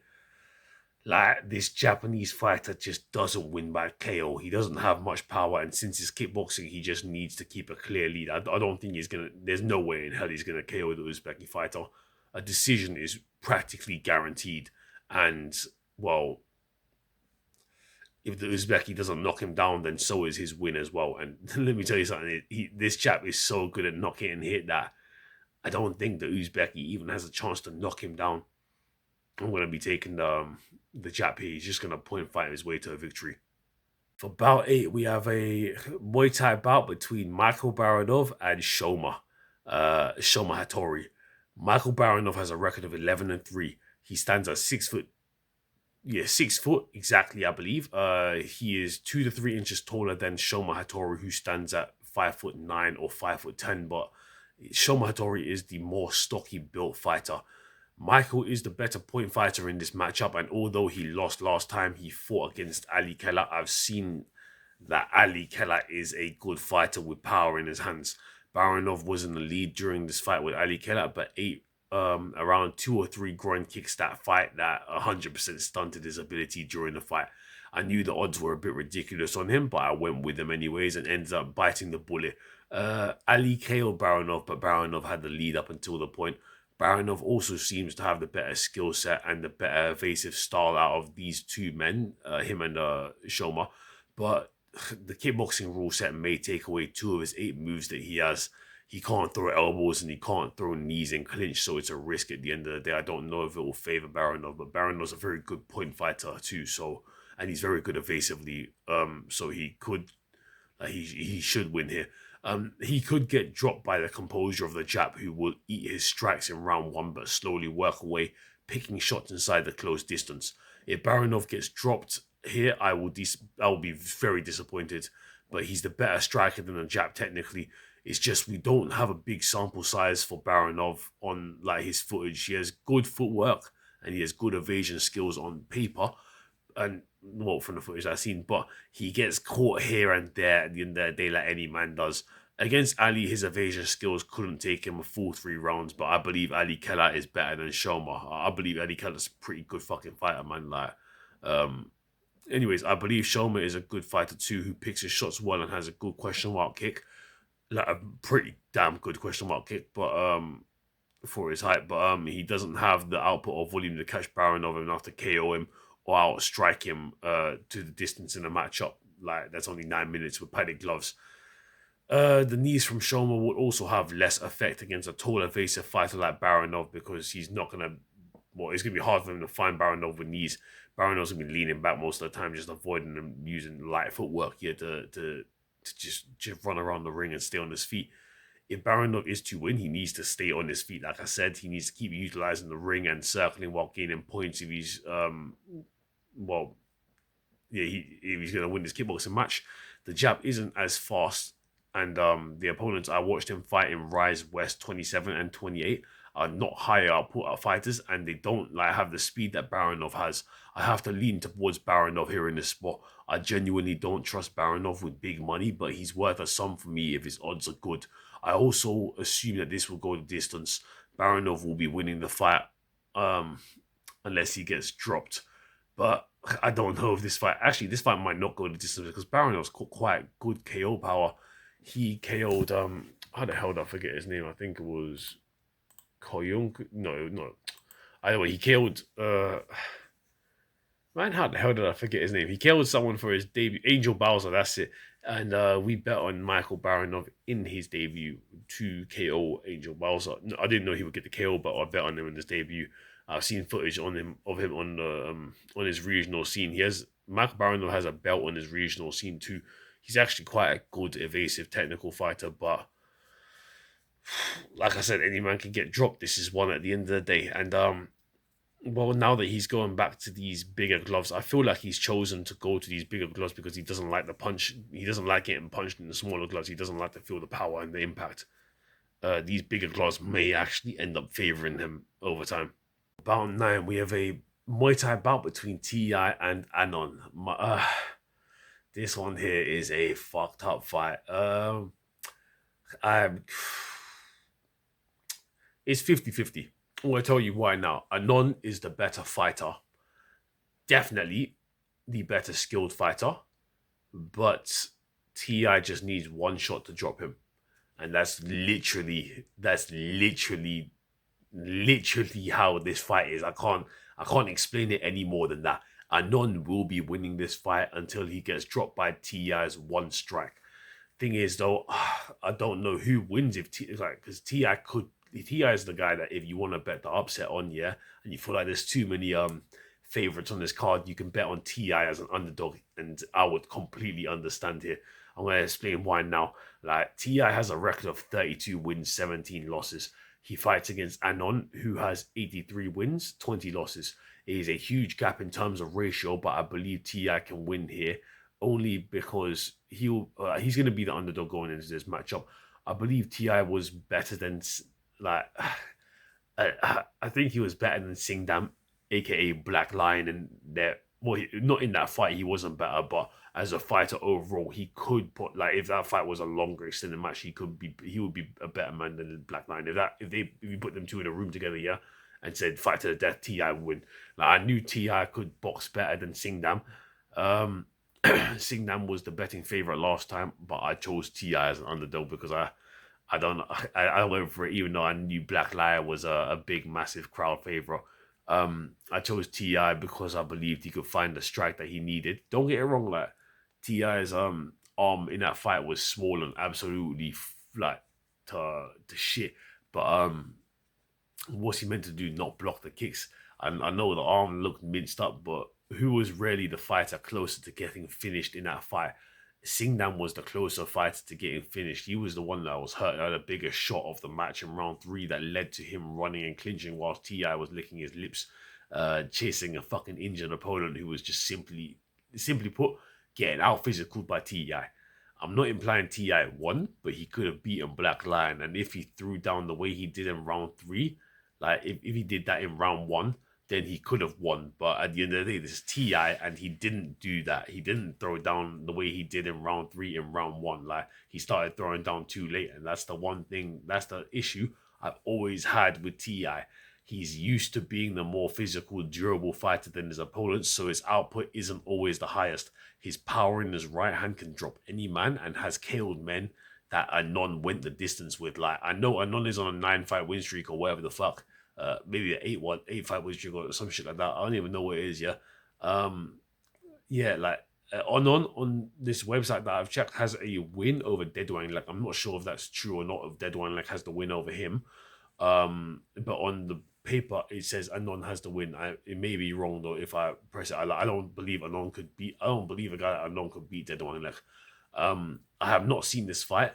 Like this Japanese fighter just doesn't win by KO. He doesn't have much power, and since he's kickboxing, he just needs to keep a clear lead. I don't think he's gonna. There's no way in hell he's gonna KO the Uzbeki fighter. A decision is practically guaranteed, and well, if the Uzbeki doesn't knock him down, then so is his win as well. And let me tell you something: this chap is so good at knocking and hit that I don't think the Uzbeki even has a chance to knock him down. I'm going to be taking the Jap here. He's just going to point fight his way to a victory. For bout 8, we have a Muay Thai bout between Michael Baranov and Shoma Hattori. Michael Baranov has a record of 11-3. He stands at 6 foot. Yeah, 6 foot exactly, I believe. He is 2 to 3 inches taller than Shoma Hattori, who stands at 5'9" or 5'10". But Shoma Hattori is the more stocky built fighter. Michael is the better point fighter in this matchup, and although he lost last time he fought against Ali Kella, I've seen that Ali Kella is a good fighter with power in his hands. Baranov was in the lead during this fight with Ali Kella, but ate around 2 or 3 groin kicks that fight that 100% stunted his ability during the fight. I knew the odds were a bit ridiculous on him, but I went with them anyways and ended up biting the bullet. Ali KO'd Baranov, but Baranov had the lead up until the point. Baranov also seems to have the better skill set and the better evasive style out of these two men, him and Shoma. But the kickboxing rule set may take away 2 of his 8 moves that he has. He can't throw elbows and he can't throw knees and clinch, so it's a risk at the end of the day. I don't know if it will favor Baranov, but Baranov's a very good point fighter too, and he's very good evasively. So he could, he should win here. He could get dropped by the composure of the Jap, who will eat his strikes in round 1 but slowly work away, picking shots inside the close distance. If Baranov gets dropped here, I will be very disappointed. But he's the better striker than the Jap technically. It's just we don't have a big sample size for Baranov on his footage. He has good footwork and he has good evasion skills on paper. And well, from the footage I've seen, but he gets caught here and there at the end of the day, like any man does. Against Ali, his evasion skills couldn't take him a full 3 rounds, but I believe Ali Keller is better than Shoma. I believe Ali Keller's a pretty good fucking fighter, man. Like, anyways, I believe Shoma is a good fighter too, who picks his shots well and has a good question mark kick, like a pretty damn good question mark kick, but for his height, but he doesn't have the output or volume to catch Baronov enough to KO him or outstrike him to the distance in a matchup. Like, that's only 9 minutes with padded gloves. The knees from Shoma would also have less effect against a tall, evasive fighter like Baronov, because he's not gonna. Well, it's gonna be hard for him to find Baronov with knees. Baronov's gonna be leaning back most of the time, just avoiding him, using light footwork here to just run around the ring and stay on his feet. If Baronov is to win, he needs to stay on his feet. Like I said, he needs to keep utilizing the ring and circling while gaining points. If he's if he's gonna win this kickboxing match, the jab isn't as fast. And the opponents I watched him fight in Rise West 27 and 28 are not higher output fighters, and they don't like have the speed that Baronov has. I have to lean towards Baronov here in this spot. I genuinely don't trust Baronov with big money, but he's worth a sum for me if his odds are good. I also assume that this will go the distance. Baronov will be winning the fight unless he gets dropped. But I don't know if this fight might not go the distance, because Baranov's got quite good KO power. He KO'd how the hell did I forget his name? I think it was Koyung. No. I don't know. He KO'd man, how the hell did I forget his name? He KO'd someone for his debut. Angel Bowser, that's it. And we bet on Michael Baronov in his debut to KO Angel Bowser. No, I didn't know he would get the KO, but I bet on him in his debut. I've seen footage of him on his regional scene. Michael Baronov has a belt on his regional scene too. He's actually quite a good, evasive, technical fighter, but like I said, any man can get dropped. This is one at the end of the day. And well, now that he's going back to these bigger gloves, I feel like he's chosen to go to these bigger gloves because he doesn't like the punch. He doesn't like getting punched in the smaller gloves. He doesn't like to feel the power and the impact. These bigger gloves may actually end up favoring him over time. Bout 9, we have a Muay Thai bout between T.I. and Anon. This one here is a fucked up fight. It's 50-50. I'm going to tell you why now. Anon is the better fighter. Definitely the better skilled fighter. But T.I. just needs one shot to drop him. And that's literally how this fight is. I can't explain it any more than that. Anon will be winning this fight until he gets dropped by T.I.'s one strike. Thing is, though, I don't know who wins because T.I. is the guy that if you want to bet the upset on, yeah, and you feel like there's too many favorites on this card, you can bet on T.I. as an underdog, and I would completely understand here. I'm going to explain why now. Like, T.I. has a record of 32 wins, 17 losses. He fights against Anon, who has 83 wins, 20 losses. It is a huge gap in terms of ratio, but I believe T.I. can win here only because he's going to be the underdog going into this matchup. I believe T.I. was better than, I think he was better than Singdam, aka Black Lion, and not in that fight he wasn't better, but as a fighter overall, he could put, like, if that fight was a longer extended match, he would be a better man than Black Lion. If you put them two in a room together, yeah, and said fight to the death, T.I. would win. Like, I knew T.I. could box better than Singdam. Singdam was the betting favorite last time, but I chose T.I. as an underdog because I went for it, even though I knew Black Lion was a big, massive crowd favorite. I chose T.I. because I believed he could find the strike that he needed. Don't get it wrong, like, T.I.'s arm in that fight was small and absolutely like to shit. But what's he meant to do? Not block the kicks? I know the arm looked minced up, but who was really the fighter closer to getting finished in that fight? Singdam was the closer fighter to getting finished. He was the one that was hurt, had a bigger shot of the match in round 3 that led to him running and clinching whilst T.I. was licking his lips, chasing a fucking injured opponent who was just simply put, getting out physical by T.I. I'm not implying T.I. won, but he could have beaten Black Lion, and if he threw down the way he did in round 3, like if he did that in round 1, then he could have won. But at the end of the day, this is Ti, and he didn't do that. He didn't throw down the way he did in round 3 and round 1. Like, he started throwing down too late, and that's the one thing. That's the issue I've always had with Ti. He's used to being the more physical, durable fighter than his opponents, so his output isn't always the highest. His power in his right hand can drop any man and has KO'd men that Anon went the distance with. Like, I know Anon is on a 9-fight win streak or whatever the fuck. Maybe an 8-fight win streak or some shit like that. I don't even know what it is, yeah. Yeah, like, Anon on this website that I've checked has a win over Deadwang. Like, I'm not sure if that's true or not, if Deadwang like has the win over him. But on the paper it says Anon has the win. It may be wrong though if I press it. I don't believe Anon could beat. I don't believe a guy that Anon could beat Deadwang. Like, I have not seen this fight,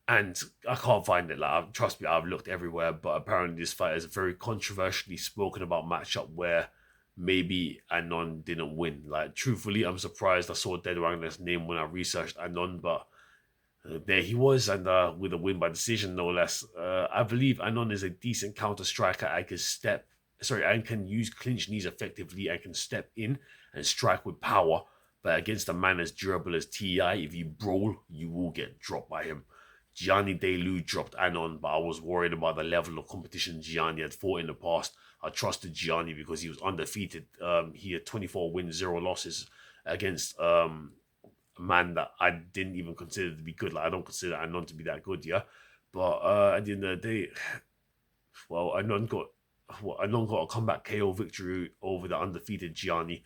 and I can't find it. Like, trust me, I've looked everywhere, but apparently this fight is a very controversially spoken about matchup where maybe Anon didn't win. Like, truthfully, I'm surprised I saw Deadwang's name when I researched Anon, but there he was, and with a win by decision, no less. I believe Anon is a decent counter striker. And can use clinch knees effectively and can step in and strike with power. But against a man as durable as Ti, if you brawl, you will get dropped by him. Gianni Delu dropped Anon, but I was worried about the level of competition Gianni had fought in the past. I trusted Gianni because he was undefeated. He had 24 wins, 0 losses against a man that I didn't even consider to be good. Like, I don't consider Anon to be that good, yeah. But at the end of the day, well, Anon got a comeback KO victory over the undefeated Gianni,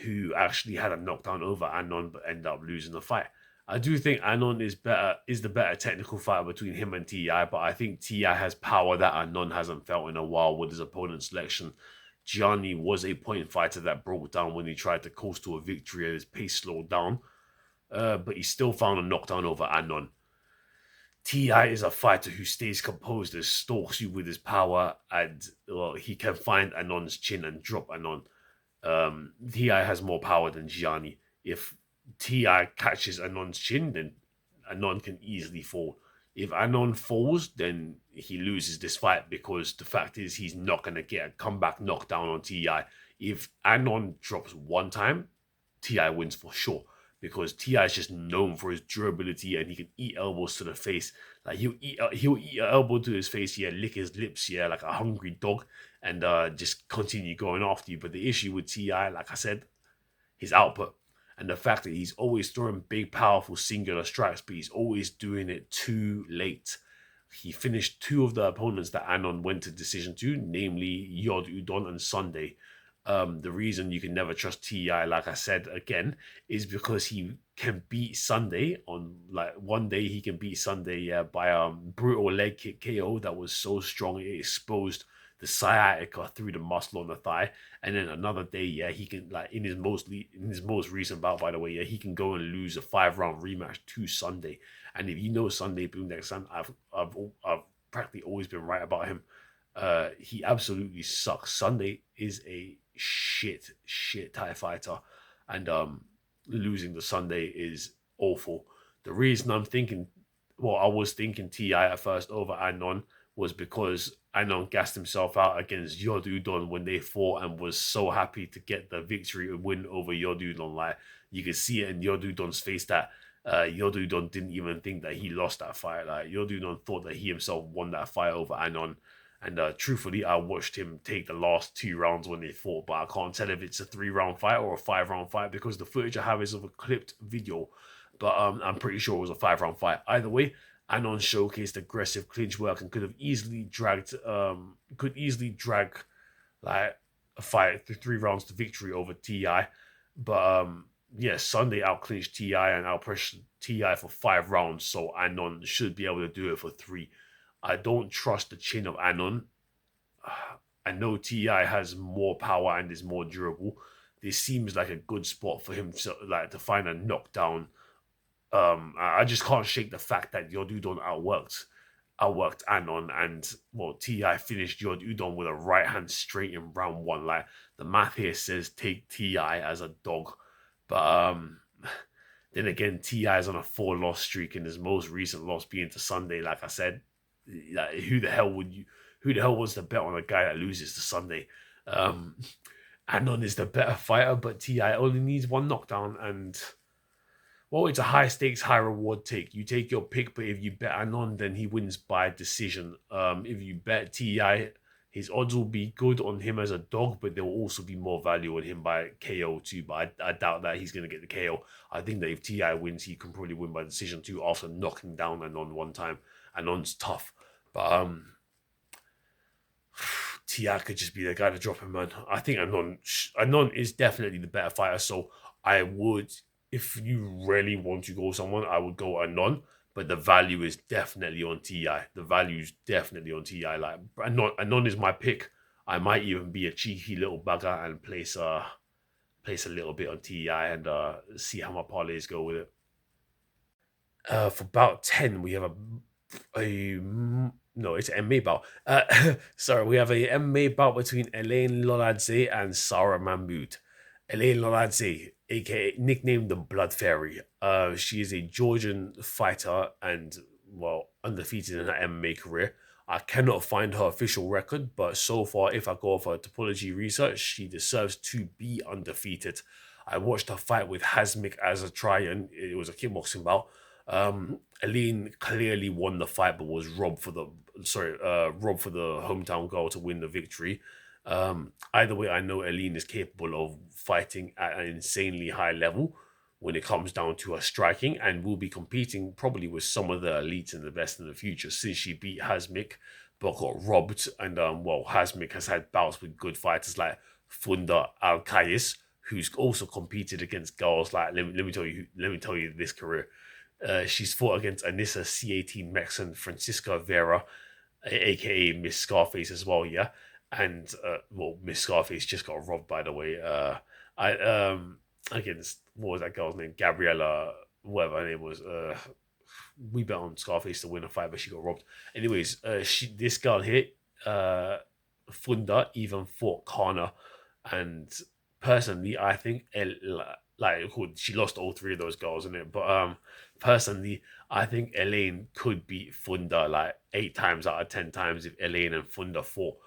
who actually had a knockdown over Anon but ended up losing the fight. I do think Anon is the better technical fighter between him and Ti, but I think Ti has power that Anon hasn't felt in a while with his opponent selection. Gianni was a point fighter that broke down when he tried to coast to a victory and his pace slowed down, but he still found a knockdown over Anon. Ti is a fighter who stays composed and stalks you with his power, and he can find Anon's chin and drop Anon. Ti has more power than Gianni. If Ti catches Anon's chin, then Anon can easily fall. If Anon falls, then he loses this fight, because the fact is he's not going to get a comeback knockdown on Ti. If Anon drops one time, Ti wins for sure, because Ti is just known for his durability and he can eat elbows to the face. Like, he'll eat an elbow to his face, yeah, lick his lips, yeah, like a hungry dog, and just continue going after you. But the issue with Ti, like I said, his output. And the fact that he's always throwing big, powerful singular strikes, but he's always doing it too late. He finished 2 of the opponents that Anon went to decision to, namely Yod Udon and Sunday. The reason you can never trust Ti, like I said again, is because he can beat Sunday on, like, one day he can beat Sunday, yeah, by a brutal leg kick KO that was so strong it exposed the sciatica through the muscle on the thigh. And then another day, yeah, he can, like, in his most recent bout, by the way, yeah, he can go and lose a 5-round rematch to Sunday. And if you know Sunday Boomdex, I've practically always been right about him. He absolutely sucks. Sunday is a shit Thai fighter, and losing the Sunday is awful. The reason I was thinking Ti at first over Anon was because Anon gassed himself out against Yod Udon when they fought and was so happy to get the victory and win over Yod Udon. Like, you could see it in Yod Udon's face that Yod Udon didn't even think that he lost that fight. Like, Yod Udon thought that he himself won that fight over Anon. And truthfully, I watched him take the last 2 rounds when they fought, but I can't tell if it's a 3-round fight or a 5-round fight because the footage I have is of a clipped video. But I'm pretty sure it was a 5-round fight. Either way, Anon showcased aggressive clinch work and could easily drag like a fight through 3 rounds to victory over Ti. But yeah, Sunday out clinched Ti and out pressured Ti for 5 rounds, so Anon should be able to do it for 3. I don't trust the chin of Anon. I know Ti has more power and is more durable. This seems like a good spot for him to find a knockdown. I just can't shake the fact that Yod Udon outworked Anon, and Ti finished Yod Udon with a right hand straight in round 1. Like, the math here says take Ti as a dog, but then again, Ti is on a 4-loss streak, and his most recent loss being to Sunday. Like I said, like, who the hell wants to bet on a guy that loses to Sunday? Anon is the better fighter, but Ti only needs one knockdown, and well, it's a high stakes, high reward take. You take your pick, but if you bet Anon, then he wins by decision. If you bet Ti, his odds will be good on him as a dog, but there will also be more value on him by KO too. But I doubt that he's going to get the KO. I think that if Ti wins, he can probably win by decision too after knocking down Anon one time. Anon's tough, but Ti could just be the guy to drop him, man. I think Anon is definitely the better fighter. So I would, if you really want to go someone, I would go Anon. But the value is definitely on Ti. The value is definitely on Ti. Like Anon is my pick. I might even be a cheeky little bugger and place a little bit on Ti and see how my parlays go with it. For about 10, we have a no, it's an MMA bout. Sorry, we have a MMA bout between Elene Loladze and Sarah Mahmoud. Elene Loladze, aka nicknamed the Blood Fairy. She is a Georgian fighter and well undefeated in her MMA career. I cannot find her official record, but so far, if I go off her topology research, she deserves to be undefeated. I watched her fight with Hasmik as a try-in. It was a kickboxing bout. Elene clearly won the fight, but was robbed for the hometown girl to win the victory. Either way, I know Elene is capable of fighting at an insanely high level when it comes down to her striking, and will be competing probably with some of the elites and the best in the future, since she beat Hasmik but got robbed. And Hasmik has had bouts with good fighters like Funda Al-Kayis, who's also competed against girls like let me tell you this career. She's fought against Anissa C18 Mexican Francisca Vera, aka Miss Scarface as well, yeah. And Miss Scarface just got robbed, by the way. Against, what was that girl's name? Gabriella, whatever her name was. We bet on Scarface to win a fight, but she got robbed. Anyways, this girl here, Funda, even fought Kana, and personally, I think she lost all three of those girls in it, but personally, I think Elene could beat Funda like 8 times out of 10 times if Elene and Funda fought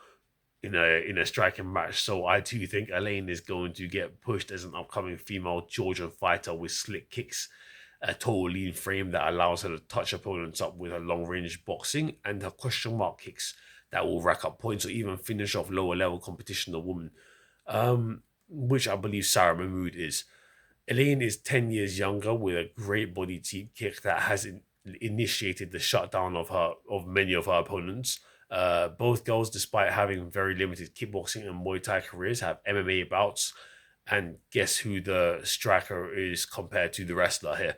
in a striking match. So I too think Elene is going to get pushed as an upcoming female Georgian fighter with slick kicks, a tall, lean frame that allows her to touch opponents up with her long-range boxing, and her question mark kicks that will rack up points or even finish off lower level competition. The woman, which I believe Sarah Mahmoud is. Elene is 10 years younger with a great body teep kick that has initiated the shutdown of many of her opponents. Both girls, despite having very limited kickboxing and Muay Thai careers, have MMA bouts. And guess who the striker is compared to the wrestler here?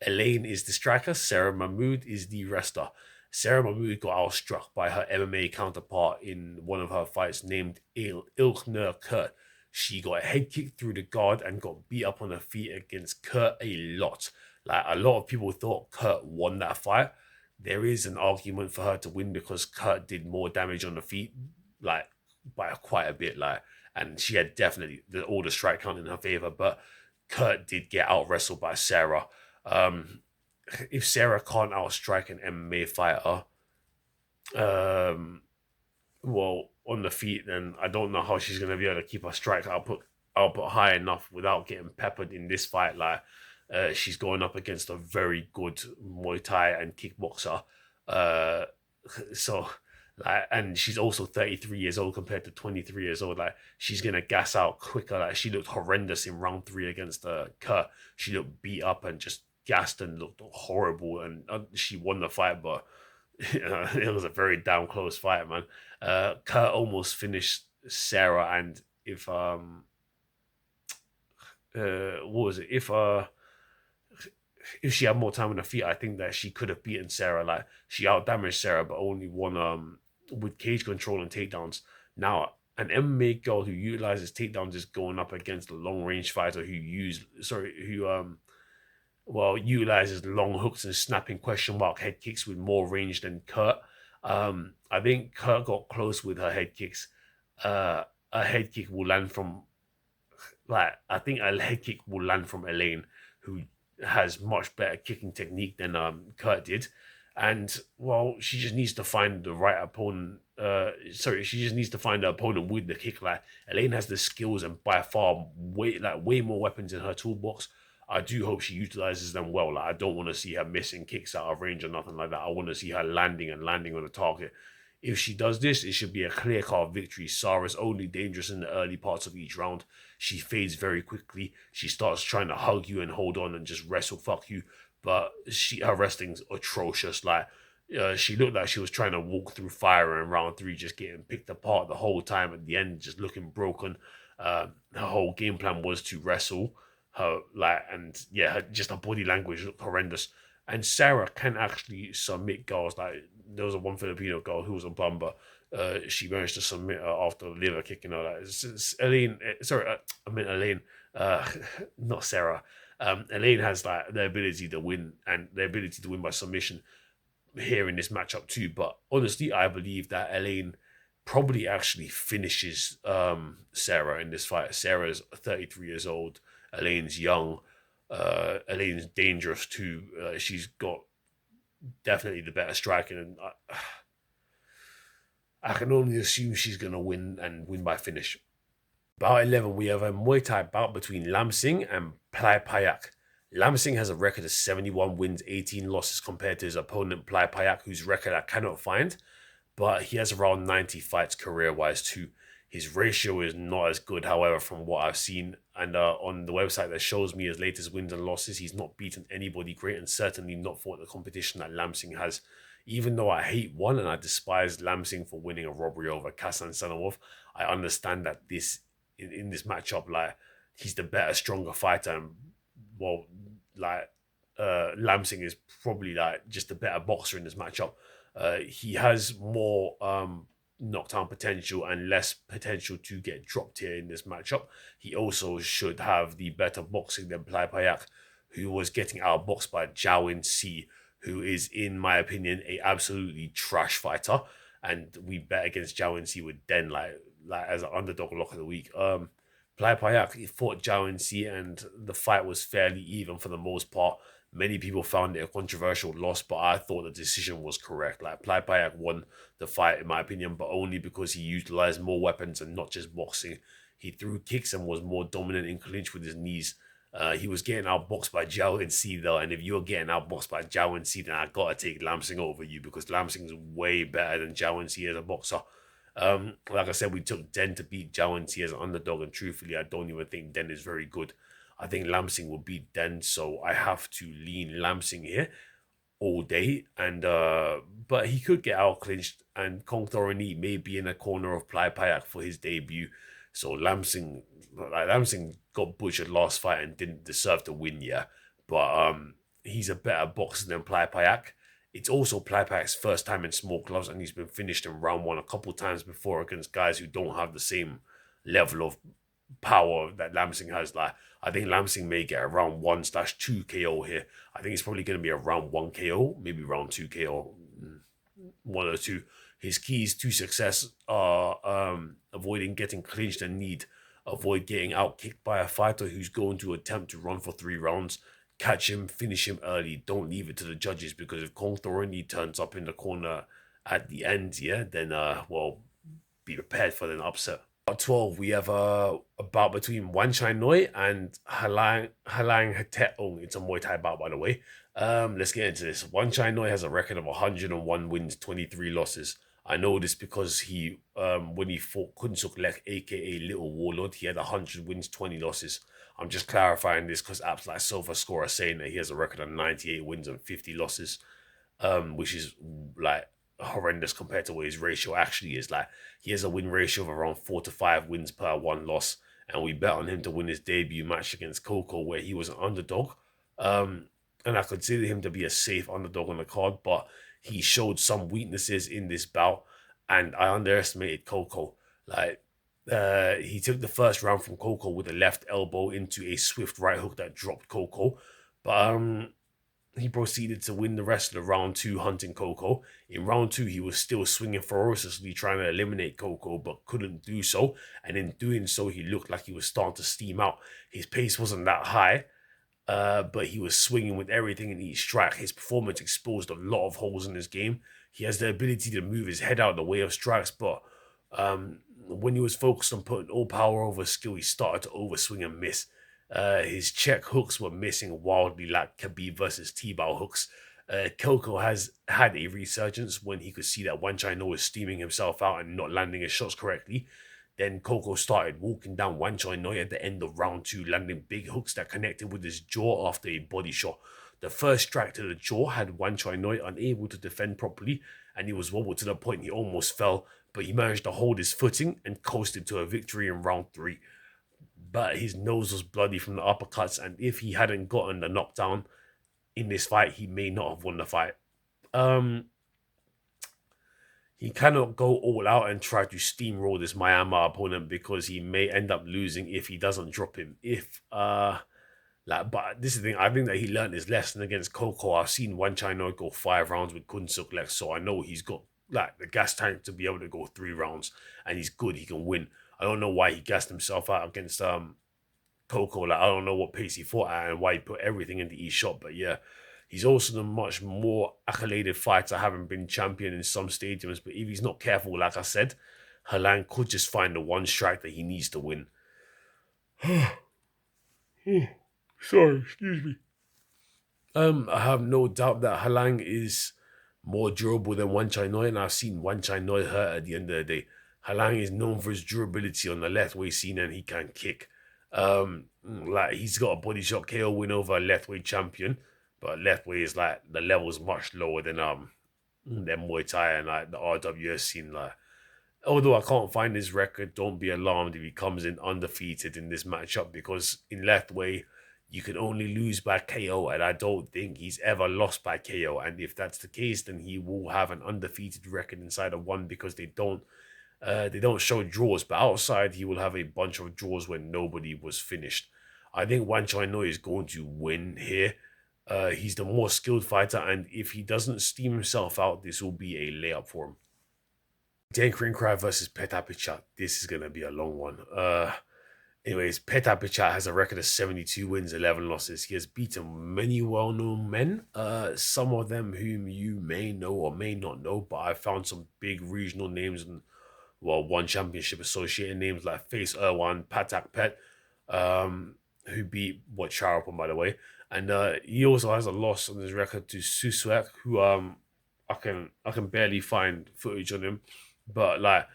Elene is the striker, Sarah Mahmoud is the wrestler. Sarah Mahmoud got outstruck by her MMA counterpart in one of her fights named Ilkner Kurt. She got a head kick through the guard and got beat up on her feet against Kurt a lot. Like, a lot of people thought Kurt won that fight. There is an argument for her to win because Kurt did more damage on the feet, like, by quite a bit, like, and she had definitely all the strike count in her favor, but Kurt did get out wrestled by Sarah. If Sarah can't outstrike an MMA fighter, on the feet, then I don't know how she's gonna be able to keep her strike output high enough without getting peppered in this fight. Like, she's going up against a very good Muay Thai and kickboxer. And she's also 33 years old compared to 23 years old. Like, she's gonna gas out quicker. Like, she looked horrendous in round 3 against Kurt. She looked beat up and just gassed and looked horrible, and she won the fight, but it was a very damn close fight, man. Kurt almost finished Sarah, and if if she had more time on her feet, I think that she could have beaten Sarah. Like, she outdamaged Sarah, but only won with cage control and takedowns. Now, an MMA girl who utilizes takedowns is going up against a long range fighter who utilizes long hooks and snapping question mark head kicks with more range than Kurt. I think Kurt got close with her head kicks. A head kick will land from Elene, who has much better kicking technique than Kurt did. And, well, she just needs to find the right opponent she just needs to find her opponent with the kick. Like, Elene has the skills and by far way more weapons in her toolbox. I do hope she utilizes them well. Like, I don't want to see her missing kicks out of range or nothing like that. I want to see her landing on the target. If she does this, it should be a clear-cut victory. Sarah's only dangerous in the early parts of each round. She fades very quickly. She starts trying to hug you and hold on and just wrestle fuck you. But her wrestling's atrocious. Like, she looked like she was trying to walk through fire in round 3, just getting picked apart the whole time. At the end, just looking broken. Her whole game plan was to wrestle her, just her body language looked horrendous. And Sarah can actually submit girls. Like, there was one Filipino girl who was a bum, but she managed to submit her after the liver kicking her. Like, Elaine, not Sarah. Elaine has like the ability to win and the ability to win by submission here in this matchup too. But honestly, I believe that Elaine probably actually finishes Sarah in this fight. Sarah's 33 years old. Elaine's young. Elaine's dangerous too. She's got definitely the better striking, and I can only assume she's going to win and win by finish. Bout 11, we have a Muay Thai bout between Lamsing and Plai Payak. Lamsing has a record of 71 wins, 18 losses compared to his opponent Plai Payak, whose record I cannot find, but he has around 90 fights career-wise too. His ratio is not as good, however, from what I've seen. And on the website that shows me his latest wins and losses, he's not beaten anybody great and certainly not fought the competition that Lamsing has. Even though I hate one and I despise Lamsing for winning a robbery over Kasan Sanawov, I understand that in this matchup, like, he's the better, stronger fighter. And, well, like, Lamsing is probably like just a better boxer in this matchup. He has more knockdown potential and less potential to get dropped here in this matchup. He also should have the better boxing than Plai Payak, who was getting outboxed by Jowin C, who is, in my opinion, a absolutely trash fighter. And we bet against Jowin C with Den like as an underdog lock of the week. Plai Payak, he fought Jowin C and the fight was fairly even for the most part. Many people found it a controversial loss, but I thought the decision was correct. Like, Plai Payak won the fight, in my opinion, but only because he utilized more weapons and not just boxing. He threw kicks and was more dominant in clinch with his knees. He was getting outboxed by Zhao and C though, and if you're getting outboxed by Zhao and C, then I gotta take Lamsing over you because Lamsing's way better than Zhao and C as a boxer. Like I said, we took Den to beat Zhao and C as an underdog, and truthfully, I don't even think Den is very good. I think Lamsing will beat Den, so I have to lean Lamsing here all day. And but he could get out clinched, and Kong Thorny may be in the corner of Plai Payak for his debut. So Lamsing got butchered last fight and didn't deserve to win, yeah. But he's a better boxer than Plai Payak. It's also Plai Payak's first time in small gloves, and he's been finished in round 1 a couple times before against guys who don't have the same level of power that Lamsing has. Like, I think Lamsing may get a round 1/2 KO here. I think it's probably going to be a round 1 KO, maybe round 2 KO, 1 or 2. His keys to success are avoiding getting clinched and avoid getting out-kicked by a fighter who's going to attempt to run for 3 rounds. Catch him, finish him early. Don't leave it to the judges, because if Kong Thorny turns up in the corner at the end, yeah, then, be prepared for an upset. At 12, we have a bout between Wanchainoi and Halang Hateong. It's a Muay Thai bout, by the way. Let's get into this. Wanchainoi has a record of 101 wins, 23 losses. I know this because he, when he fought Kun Suk Lek, aka Little Warlord, he had 100 wins, 20 losses. I'm just clarifying this because apps like SofaScore are saying that he has a record of 98 wins and 50 losses, which is like horrendous compared to what his ratio actually is. Like, he has a win ratio of around 4 to 5 wins per 1 loss, and we bet on him to win his debut match against Coco, where he was an underdog. And I consider him to be a safe underdog on the card, but he showed some weaknesses in this bout, and I underestimated Coco. Like, he took the first round from Coco with a left elbow into a swift right hook that dropped Coco, but he proceeded to win the rest of the round 2 hunting Coco. In round 2, he was still swinging ferociously trying to eliminate Coco, but couldn't do so, and in doing so, he looked like he was starting to steam out. His pace wasn't that high, but he was swinging with everything in each strike. His performance exposed a lot of holes in his game. He has the ability to move his head out of the way of strikes, but when he was focused on putting all power over skill, he started to overswing and miss. His check hooks were missing wildly, like Khabib versus T-Bow hooks. Coco has had a resurgence when he could see that Wanchainoi was steaming himself out and not landing his shots correctly. Then Coco started walking down Wanchainoi at the end of round 2, landing big hooks that connected with his jaw after a body shot. The first strike to the jaw had Wanchainoi unable to defend properly, and he was wobbled to the point he almost fell, but he managed to hold his footing and coasted to a victory in round 3. But his nose was bloody from the uppercuts, and if he hadn't gotten the knockdown in this fight, he may not have won the fight. He cannot go all out and try to steamroll this Myanmar opponent because he may end up losing if he doesn't drop him. But this is the thing, I think that he learned his lesson against Coco. I've seen Wanchainoi go 5 rounds with Kun Suk Lek, so I know he's got like the gas tank to be able to go 3 rounds, and he's good. He can win. I don't know why he gassed himself out against Coco. Like, I don't know what pace he fought at and why he put everything into each shot. But yeah, he's also the much more accoladed fighter, having been champion in some stadiums. But if he's not careful, like I said, Halang could just find the one strike that he needs to win. Sorry, excuse me. I have no doubt that Halang is more durable than Wanchainoi, and I've seen Wanchainoi hurt at the end of the day. Halang is known for his durability on the left weight scene, and he can kick. Like, he's got a body shot KO win over a left weight champion, but left weight is like the level's much lower than Muay Thai and like the RWS scene. Like, although I can't find his record, don't be alarmed if he comes in undefeated in this matchup, because in left weight you can only lose by KO, and I don't think he's ever lost by KO. And if that's the case, then he will have an undefeated record inside of one, because they don't show draws, but outside he will have a bunch of draws when nobody was finished. I think Wanchainoi is going to win here. He's the more skilled fighter, and if he doesn't steam himself out, this will be a layup for him. Denkrinkrai versus Petapichat. This is going to be a long one. Anyways, Petapichat has a record of 72 wins, 11 losses. He has beaten many well-known men, some of them whom you may know or may not know, but I found some big regional names and, well, one championship associated names like Face Erwan, Patak Pet, who beat Charapon, by the way. And he also has a loss on his record to Suswek, who I can barely find footage on him, but like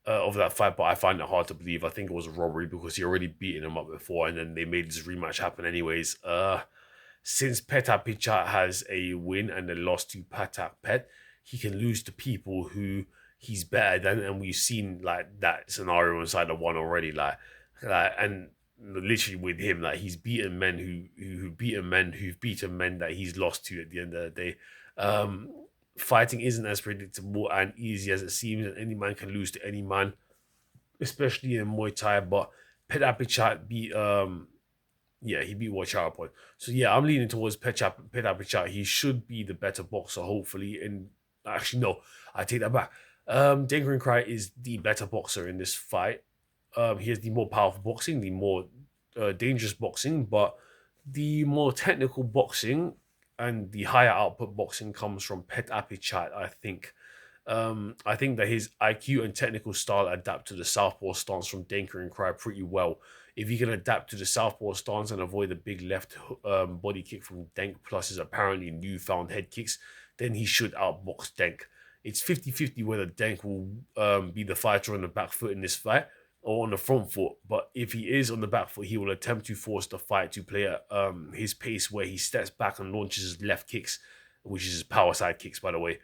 of that fight, but I find it hard to believe. I think it was a robbery because he already beaten him up before, and then they made this rematch happen anyways. Since Petapichat has a win and a loss to Patak Pet, he can lose to people who he's better than, and we've seen like that scenario inside the one already. Like and literally with him, like he's beaten men who've beaten men that he's lost to at the end of the day. Fighting isn't as predictable and easy as it seems, and any man can lose to any man, especially in Muay Thai. But Petapichat beat he beat Charapon. So yeah, I'm leaning towards Petapichat. He should be the better boxer, hopefully. And actually, no, I take that back. Denkrinkrai is the better boxer in this fight. He has the more powerful boxing, the more dangerous boxing, but the more technical boxing and the higher output boxing comes from Petapichat, I think. I think that his IQ and technical style adapt to the southpaw stance from Denkrinkrai pretty well. If he can adapt to the southpaw stance and avoid the big left body kick from Denk plus his apparently newfound head kicks, then he should outbox Denk. It's 50-50 whether Denk will be the fighter on the back foot in this fight or on the front foot. But if he is on the back foot, he will attempt to force the fight to play at his pace, where he steps back and launches his left kicks, which is his power side kicks, by the way.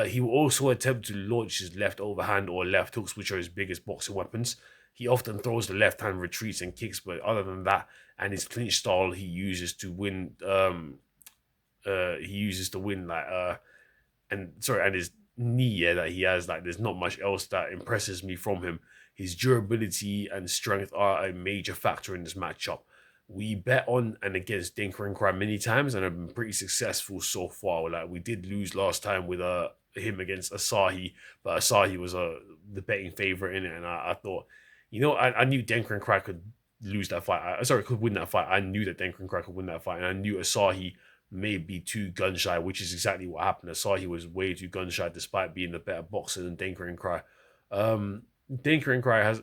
He will also attempt to launch his left overhand or left hooks, which are his biggest boxing weapons. He often throws the left hand retreats and kicks, but other than that, and his clinch style he uses to win. And his knee that he has, like, there's not much else that impresses me from him. His durability and strength are a major factor in this matchup. We bet on and against Denkrinkrai many times and have been pretty successful so far. Like, we did lose last time with him against Asahi, but Asahi was the betting favorite in it, and I thought, I knew Denkrinkrai could lose that fight. Could win that fight. I knew that Denker and Cry could win that fight, and I knew Asahi may be too gun shy, which is exactly what happened. Asahi was way too gun shy, despite being a better boxer than Denker and Cry. Denker and Cry has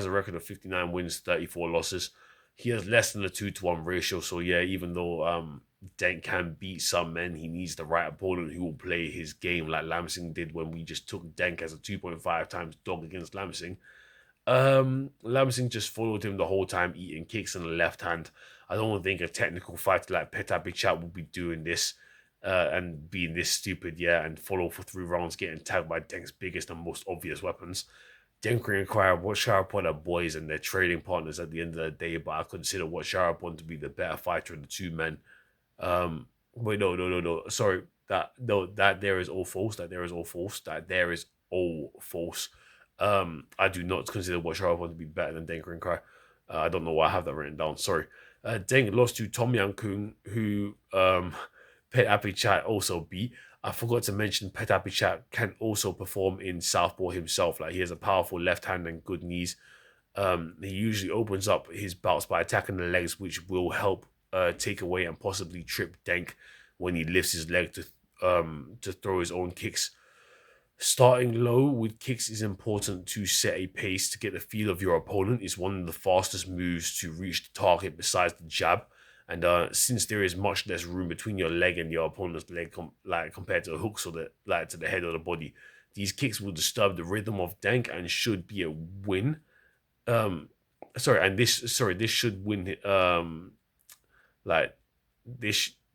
a record of 59 wins, 34 losses. He has less than a 2-to-1 ratio. So yeah, even though Denk can beat some men, he needs the right opponent who will play his game like Lamsing did when we just took Denk as a 2.5 times dog against Lamsing. Lamsing just followed him the whole time, eating kicks in the left hand. I don't think a technical fighter like Petr Bichat will be doing this and being this stupid, and follow for 3 rounds, getting tagged by Denk's biggest and most obvious weapons. Denker and Cry, what Sharapon are boys and they're trading partners at the end of the day, but I consider what Sharapon to be the better fighter of the two men. Wait, no. Sorry, that there is all false. That there is all false. I do not consider what Sharapon to be better than Denker and Cry. I don't know why I have that written down. Sorry. Deng lost to Tom Yang Kung, who Petr Bichat also beat. I forgot to mention Petr Bichat can also perform in southpaw himself. Like, he has a powerful left hand and good knees. He usually opens up his bouts by attacking the legs, which will help take away and possibly trip Denk when he lifts his leg to throw his own kicks. Starting low with kicks is important to set a pace to get the feel of your opponent. It's one of the fastest moves to reach the target besides the jab. And since there is much less room between your leg and your opponent's leg, compared to the hooks or to the head or the body, these kicks will disturb the rhythm of Denk and should be a win. This should win.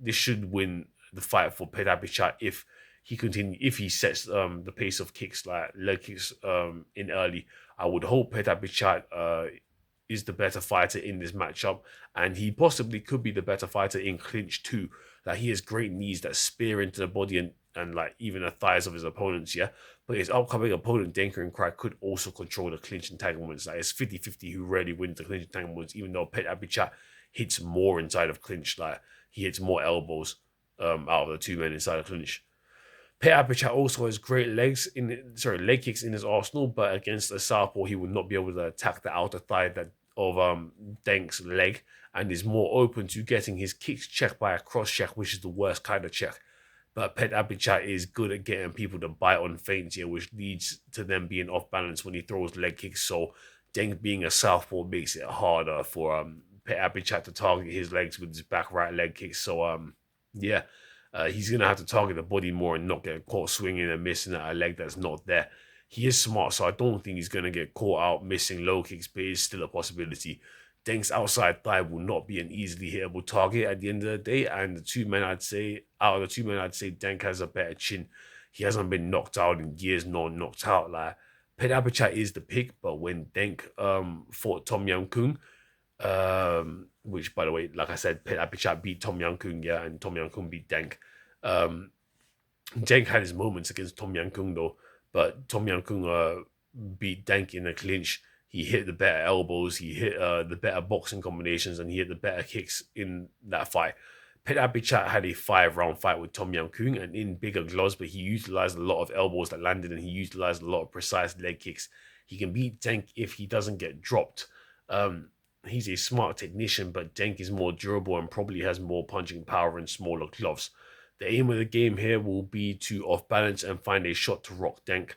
This should win the fight for Petr Bichat if he sets the pace of kicks, like leg kicks, in early. I would hope Petr Bichat is the better fighter in this matchup, and he possibly could be the better fighter in clinch too. Like, he has great knees that spear into the body and like even the thighs of his opponents, but his upcoming opponent Denker and Cry could also control the clinch entanglements. Like, it's 50-50 who rarely wins the clinch entanglements, even though Petr Bichat hits more inside of clinch. Like, he hits more elbows out of the two men inside of clinch. Petr Bichat also has great leg kicks in his arsenal, but against a southpaw, he would not be able to attack the outer thigh of Denk's leg, and is more open to getting his kicks checked by a cross check, which is the worst kind of check. But Petr Bichat is good at getting people to bite on feints here, which leads to them being off balance when he throws leg kicks. So Denk being a southpaw makes it harder for Petr Bichat to target his legs with his back right leg kicks. So he's going to have to target the body more and not get caught swinging and missing at a leg that's not there. He is smart, so I don't think he's going to get caught out missing low kicks, but it is still a possibility. Denk's outside thigh will not be an easily hittable target at the end of the day, and out of the two men, I'd say Denk has a better chin. He hasn't been knocked out in years, nor knocked out. Like, Petr Bichat is the pick, but when Denk fought Tom Yang Kung, which, by the way, like I said, Petr Bichat beat Tom Yang Kung, and Tom Yang Kung beat Denk. Denk had his moments against Tom Yang Kung, though, but Tom Yang Kung beat Denk in a clinch. He hit the better elbows, he hit the better boxing combinations, and he hit the better kicks in that fight. Petr Bichat had a 5-round fight with Tom Yang Kung, and in bigger gloves, but he utilized a lot of elbows that landed, and he utilized a lot of precise leg kicks. He can beat Denk if he doesn't get dropped. He's a smart technician, but Denk is more durable and probably has more punching power in smaller gloves. The aim of the game here will be to off balance and find a shot to rock Denk.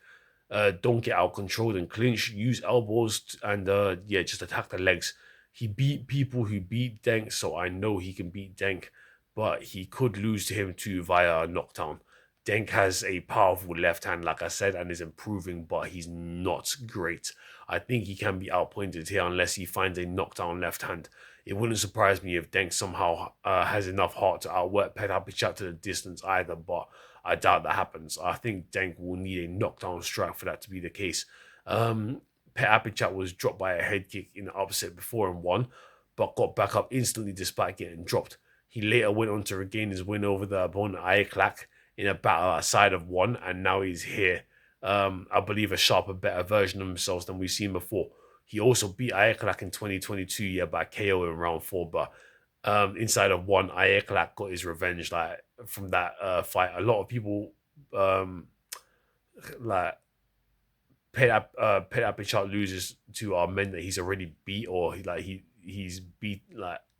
Don't get out controlled and clinch. Use elbows and just attack the legs. He beat people who beat Denk, so I know he can beat Denk, but he could lose to him too via a knockdown. Denk has a powerful left hand, like I said, and is improving, but he's not great. I think he can be outpointed here unless he finds a knockdown left hand. It wouldn't surprise me if Denk somehow has enough heart to outwork Petr Bichat to the distance either, but I doubt that happens. I think Denk will need a knockdown strike for that to be the case. Petr Bichat was dropped by a head kick in the upset before and won, but got back up instantly despite getting dropped. He later went on to regain his win over the opponent Ayoub in a battle outside of one, and now he's here. I believe a sharper, better version of themselves than we've seen before. He also beat Ayoub in 2022 by KO in round 4, but inside of one, Ayoub got his revenge from that fight. A lot of people Pichot loses to men that he's already beat, or he's beat,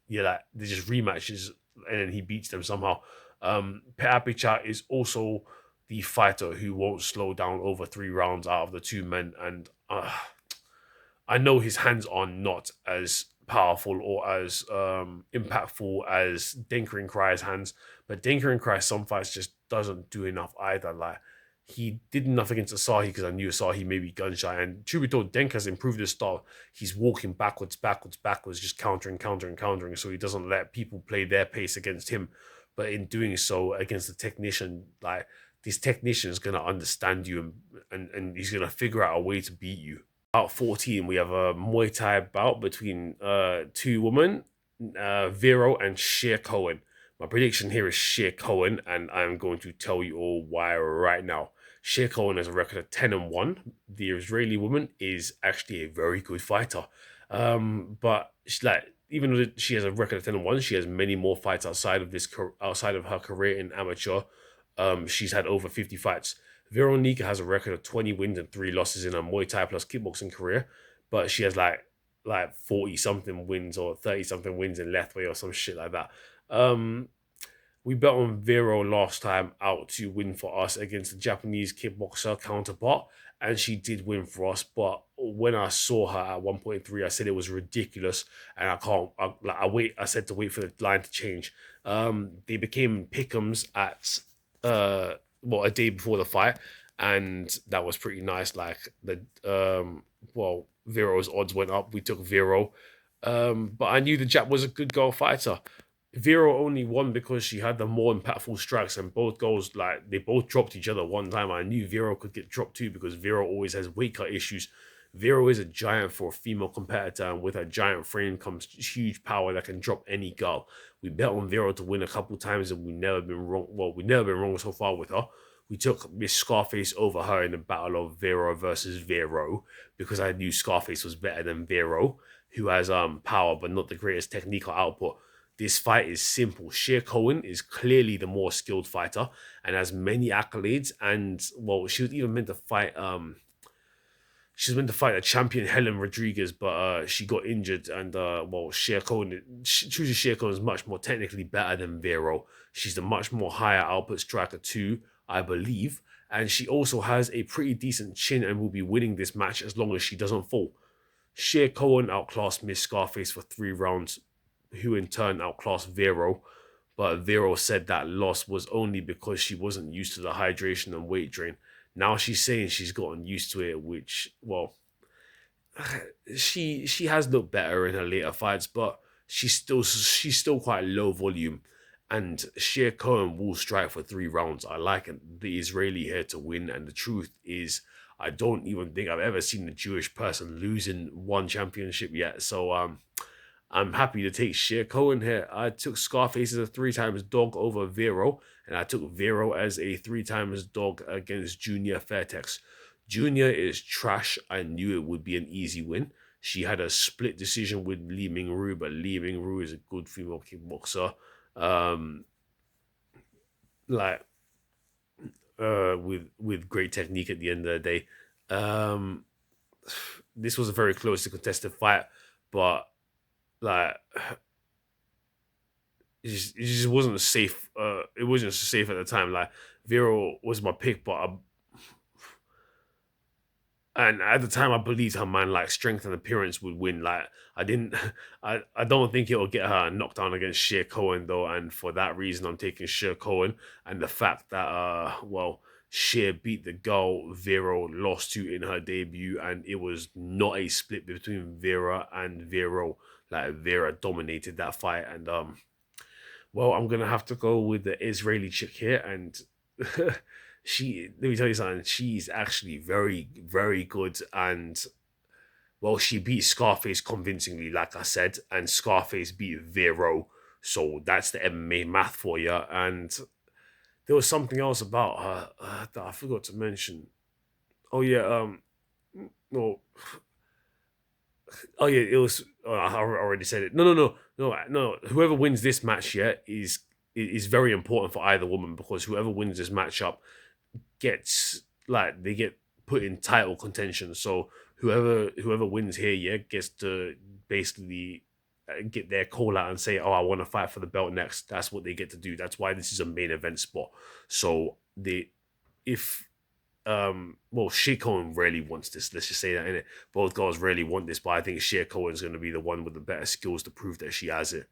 they're just rematches and then he beats them somehow. Pichot is also the fighter who won't slow down over 3 rounds out of the 2 men, and I know his hands are not as powerful or as impactful as Denker Cry's hands, but Denker Cry some fights just doesn't do enough either. Like, he did enough against Asahi because I knew Asahi may be gun shy, and truth be told, Denker's improved his style. He's walking backwards, just countering, so he doesn't let people play their pace against him. But in doing so against the technician, like, this technician is gonna understand you and he's gonna figure out a way to beat you. Bout 14, we have a Muay Thai bout between 2 women, Vero and Shir Cohen. My prediction here is Shir Cohen, and I'm going to tell you all why right now. Shir Cohen has a record of 10-1. The Israeli woman is actually a very good fighter. But even though she has a record of 10-1, she has many more fights outside of her career in amateur. She's had over 50 fights. Veronica has a record of 20 wins and 3 losses in her Muay Thai plus kickboxing career, but she has like 40 something wins or 30 something wins in Lethwei or some shit like that. We bet on Vero last time out to win for us against the Japanese kickboxer counterpart, and she did win for us. But when I saw her at 1.3, I said it was ridiculous, and I said to wait for the line to change. They became pick'ems at a day before the fight, and that was pretty nice. Like, Vero's odds went up. We took Vero, but I knew the Jap was a good girl fighter. Vero only won because she had the more impactful strikes, and both goals, they both dropped each other one time. I knew Vero could get dropped too because Vero always has weight cut issues. Vero is a giant for a female competitor, and with her giant frame comes huge power that can drop any girl. We bet on Vero to win a couple times, and we've never been wrong. Well, we've never been wrong so far with her. We took Miss Scarface over her in the battle of Vero versus Vero because I knew Scarface was better than Vero, who has power but not the greatest technical output. This fight is simple. Shir Cohen is clearly the more skilled fighter and has many accolades. And she was even meant to fight. She was meant to fight a champion, Helen Rodriguez, but she got injured. And Shir Cohen, choosing Shir Cohen is much more technically better than Vero. She's the much more higher output striker too, I believe. And she also has a pretty decent chin and will be winning this match as long as she doesn't fall. Shir Cohen outclassed Miss Scarface for 3 rounds, who in turn outclassed Vero, but Vero said that loss was only because she wasn't used to the hydration and weight drain. Now she's saying she's gotten used to it, which, she has looked better in her later fights, but she's still quite low volume. And Shir Cohen will strike for 3 rounds. I like the Israeli here to win, and the truth is, I don't even think I've ever seen a Jewish person lose in one championship yet. So I'm happy to take Shir Cohen here. I took Scarface as a 3x dog over Vero, and I took Vero as a 3x dog against Junior Fairtex. Junior is trash. I knew it would be an easy win. She had a split decision with Li Mingru, but Li Mingru is a good female kickboxer. With great technique at the end of the day. This was a very closely contested fight, but it just wasn't safe. It wasn't safe at the time. Vero was my pick, but and at the time I believed her man, strength and appearance would win. I don't think it'll get her a knockdown against Shir Cohen though, and for that reason I'm taking Shir Cohen, and the fact that Shir beat the girl Vero lost to in her debut, and it was not a split between Vera and Vero. Vera dominated that fight, and I'm gonna have to go with the Israeli chick here, and let me tell you something, she's actually very, very good, and she beat Scarface convincingly, like I said, and Scarface beat Vero, so that's the MMA math for you. And there was something else about her that I forgot to mention. It was. I already said it. No. Whoever wins this match, is very important for either woman, because whoever wins this matchup gets they get put in title contention. So whoever wins here, yeah, gets to basically get their call out and say, "Oh, I want to fight for the belt next." That's what they get to do. That's why this is a main event spot. So if Shir Cohen really wants this. Let's just say that, innit? Both girls really want this, but I think Shir Cohen's going to be the one with the better skills to prove that she has it.